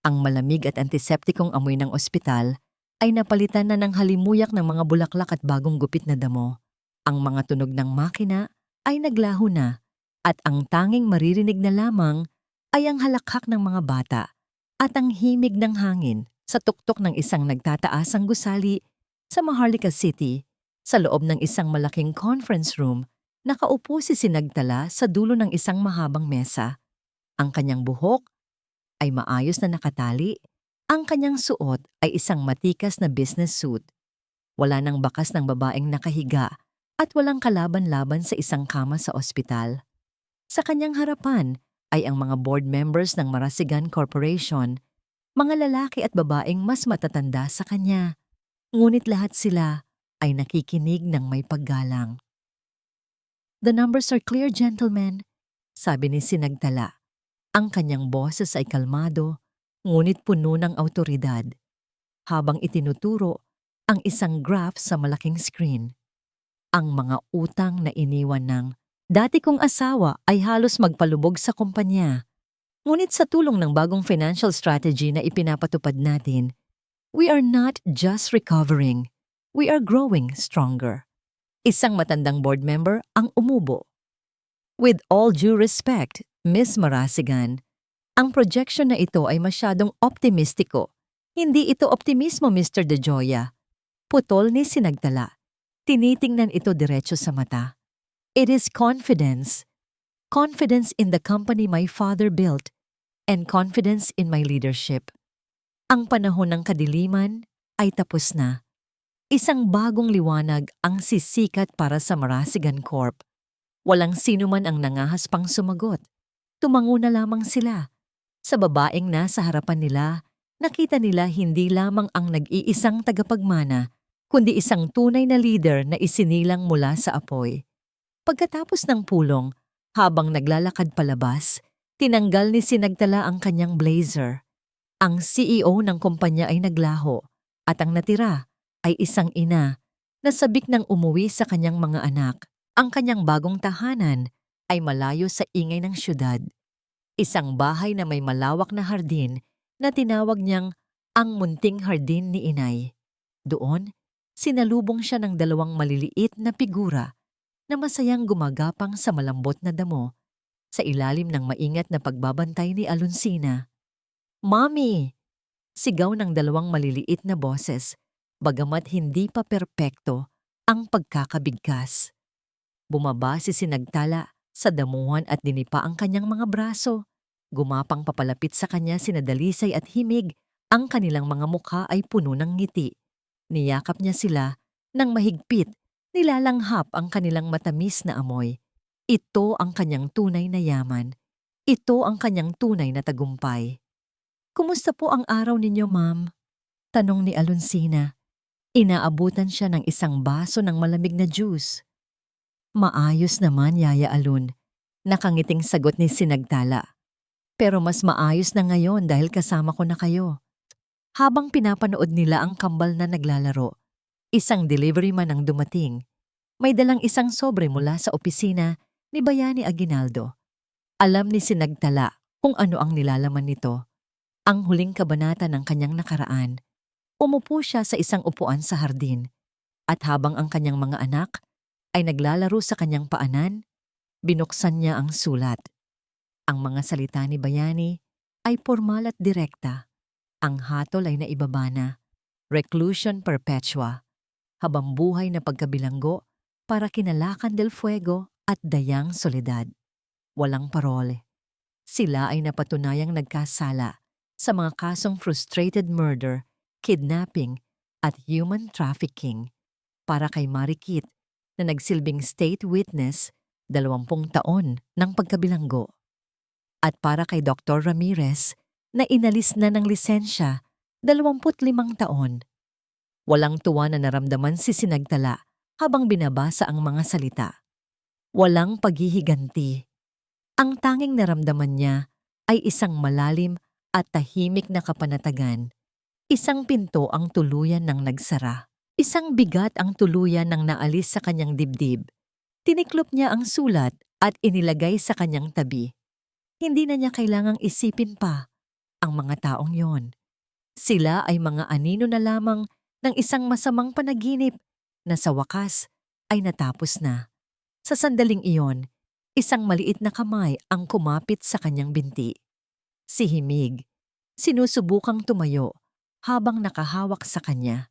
Ang malamig at antiseptikong amoy ng ospital ay napalitan na ng halimuyak ng mga bulaklak at bagong gupit na damo. Ang mga tunog ng makina ay naglaho na at ang tanging maririnig na lamang ay ang halakhak ng mga bata at ang himig ng hangin sa tuktok ng isang nagtataasang gusali sa Maharlika City. Sa loob ng isang malaking conference room, nakaupo si Sinagtala sa dulo ng isang mahabang mesa. Ang kanyang buhok ay maayos na nakatali. Ang kanyang suot ay isang matikas na business suit. Wala nang bakas ng babaeng nakahiga at walang kalaban-laban sa isang kama sa ospital. Sa kanyang harapan ay ang mga board members ng Marasigan Corporation, Mga lalaki at babaeng mas matatanda sa kanya. Ngunit lahat sila ay nakikinig ng may paggalang. "The numbers are clear, gentlemen," sabi ni Sinagtala. Ang kanyang boses ay kalmado, ngunit puno ng awtoridad, habang itinuturo ang isang graph sa malaking screen. Ang mga utang na iniwan ng dati kong asawa ay halos magpalubog sa kumpanya. Ngunit sa tulong ng bagong financial strategy na ipinapatupad natin, we are not just recovering, we are growing stronger. Isang matandang board member ang umubo. "With all due respect, Miss Marasigan, ang projection na ito ay masyadong optimistiko. Hindi ito optimismo, Mr. De Joya." Putol ni Sinagtala. Tinitingnan ito diretso sa mata. "It is confidence. Confidence in the company my father built and confidence in my leadership. Ang panahon ng kadiliman ay tapos na. Isang bagong liwanag ang sisikat para sa Marasigan Corp. Walang sino man ang nangahas pang sumagot. Tumango na lamang sila. Sa babaeng nasa harapan nila, nakita nila hindi lamang ang nag-iisang tagapagmana, kundi isang tunay na leader na isinilang mula sa apoy. Pagkatapos ng pulong, habang naglalakad palabas, tinanggal ni Sinagtala ang kanyang blazer. Ang CEO ng kumpanya ay naglaho at ang natira ay isang ina na sabik ng umuwi sa kanyang mga anak. Ang kanyang bagong tahanan ay malayo sa ingay ng syudad. Isang bahay na may malawak na hardin na tinawag niyang ang munting hardin ni inay. Doon, sinalubong siya ng dalawang maliliit na figura na masayang gumagapang sa malambot na damo sa ilalim ng maingat na pagbabantay ni Alonsina. "Mommy!" Sigaw ng dalawang maliliit na boses, bagamat hindi pa perpekto ang pagkakabigkas. Bumaba si Sinagtala sa damuhan at dinipa ang kanyang mga braso. Gumapang papalapit sa kanya sina Dalisay at Himig. Ang kanilang mga mukha ay puno ng ngiti. Niyakap niya sila ng mahigpit, nilalanghap ang kanilang matamis na amoy. Ito ang kanyang tunay na yaman. Ito ang kanyang tunay na tagumpay. "Kumusta po ang araw ninyo, ma'am?" tanong ni Alonsina. Inaabutan siya ng isang baso ng malamig na juice. "Maayos naman, Yaya Alun," nakangiting sagot ni Sinagtala. "Pero mas maayos na ngayon dahil kasama ko na kayo." Habang pinapanood nila ang kambal na naglalaro, isang delivery man ang dumating. May dalang isang sobre mula sa opisina ni Bayani Aguinaldo. Alam ni Sinagtala kung ano ang nilalaman nito. Ang huling kabanata ng kanyang nakaraan. Umupo siya sa isang upuan sa hardin, at habang ang kanyang mga anak ay naglalaro sa kanyang paanan, binuksan niya ang sulat. Ang mga salita ni Bayani ay pormal at direkta. Ang hatol ay naibaba na, reclusion perpetua, habang buhay na pagkabilanggo para kinalakan del fuego at dayang soledad. Walang parole. Sila ay napatunayang nagkasala sa mga kasong frustrated murder, kidnapping at human trafficking. Para kay Marikit na nagsilbing state witness 20 taon ng pagkabilanggo. At para kay Dr. Ramirez na inalis na ng lisensya 25 taon. Walang tuwa na naramdaman si Sinagtala habang binabasa ang mga salita. Walang paghihiganti. Ang tanging naramdaman niya ay isang malalim at tahimik na kapanatagan. Isang pinto ang tuluyan ng nagsara. Isang bigat ang tuluyan ng naalis sa kanyang dibdib. Tiniklop niya ang sulat at inilagay sa kanyang tabi. Hindi na niya kailangang isipin pa ang mga taong yon. Sila ay mga anino na lamang ng isang masamang panaginip na sa wakas ay natapos na. Sa sandaling iyon, isang maliit na kamay ang kumapit sa kanyang binti. Si Himig, sinusubukang tumayo habang nakahawak sa kanya.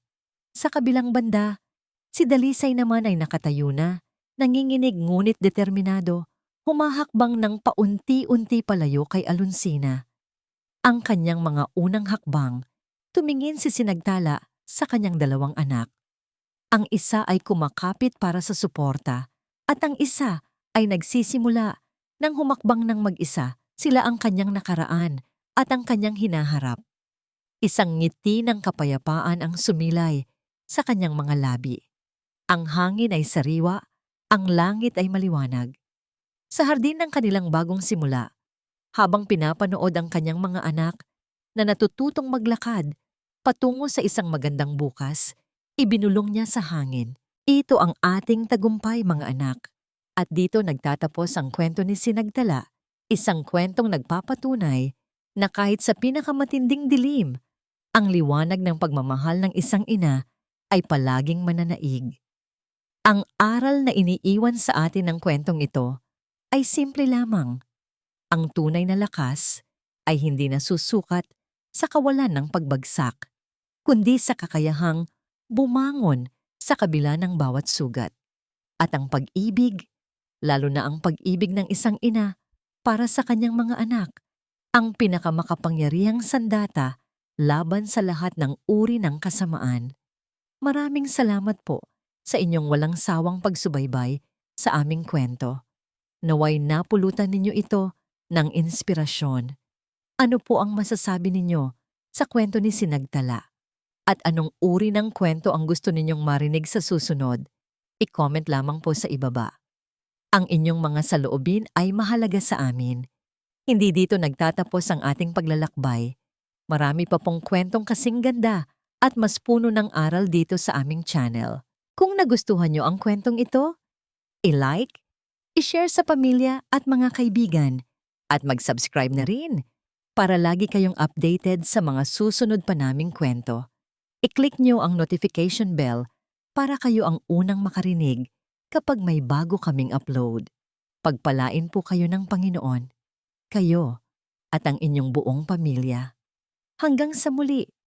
Sa kabilang banda, si Dalisay naman ay nakatayo na, nanginginig ngunit determinado, humahakbang ng paunti-unti palayo kay Alonsina. Ang kanyang mga unang hakbang, tumingin si Sinagtala sa kanyang dalawang anak. Ang isa ay kumakapit para sa suporta at ang isa ay nagsisimula nang humakbang ng mag-isa. Sila ang kanyang nakaraan at ang kanyang hinaharap. Isang ngiti ng kapayapaan ang sumilay sa kanyang mga labi. Ang hangin ay sariwa, ang langit ay maliwanag. Sa hardin ng kanilang bagong simula, habang pinapanood ang kanyang mga anak na natututong maglakad patungo sa isang magandang bukas, ibinulong niya sa hangin. Ito ang ating tagumpay, mga anak. At dito nagtatapos ang kwento ni Sinagtala, isang kwentong nagpapatunay na kahit sa pinakamatinding dilim, ang liwanag ng pagmamahal ng isang ina ay palaging mananaig. Ang aral na iniiwan sa atin ng kwentong ito ay simple lamang. Ang tunay na lakas ay hindi nasusukat sa kawalan ng pagbagsak, kundi sa kakayahang bumangon sa kabila ng bawat sugat. At ang pag-ibig, lalo na ang pag-ibig ng isang ina para sa kanyang mga anak, ang pinakamakapangyarihang sandata laban sa lahat ng uri ng kasamaan. Maraming salamat po sa inyong walang sawang pagsubaybay sa aming kwento. Naway napulutan ninyo ito ng inspirasyon. Ano po ang masasabi ninyo sa kwento ni Sinagtala? At anong uri ng kwento ang gusto ninyong marinig sa susunod? I-comment lamang po sa ibaba. Ang inyong mga saloobin ay mahalaga sa amin. Hindi dito nagtatapos ang ating paglalakbay. Marami pa pong kwentong kasing ganda at mas puno ng aral dito sa aming channel. Kung nagustuhan nyo ang kwentong ito, i-like, i-share sa pamilya at mga kaibigan, at mag-subscribe na rin para lagi kayong updated sa mga susunod pa naming kwento. I-click nyo ang notification bell para kayo ang unang makarinig kapag may bago kaming upload. Pagpalain po kayo ng Panginoon, kayo at ang inyong buong pamilya. Hanggang sa muli!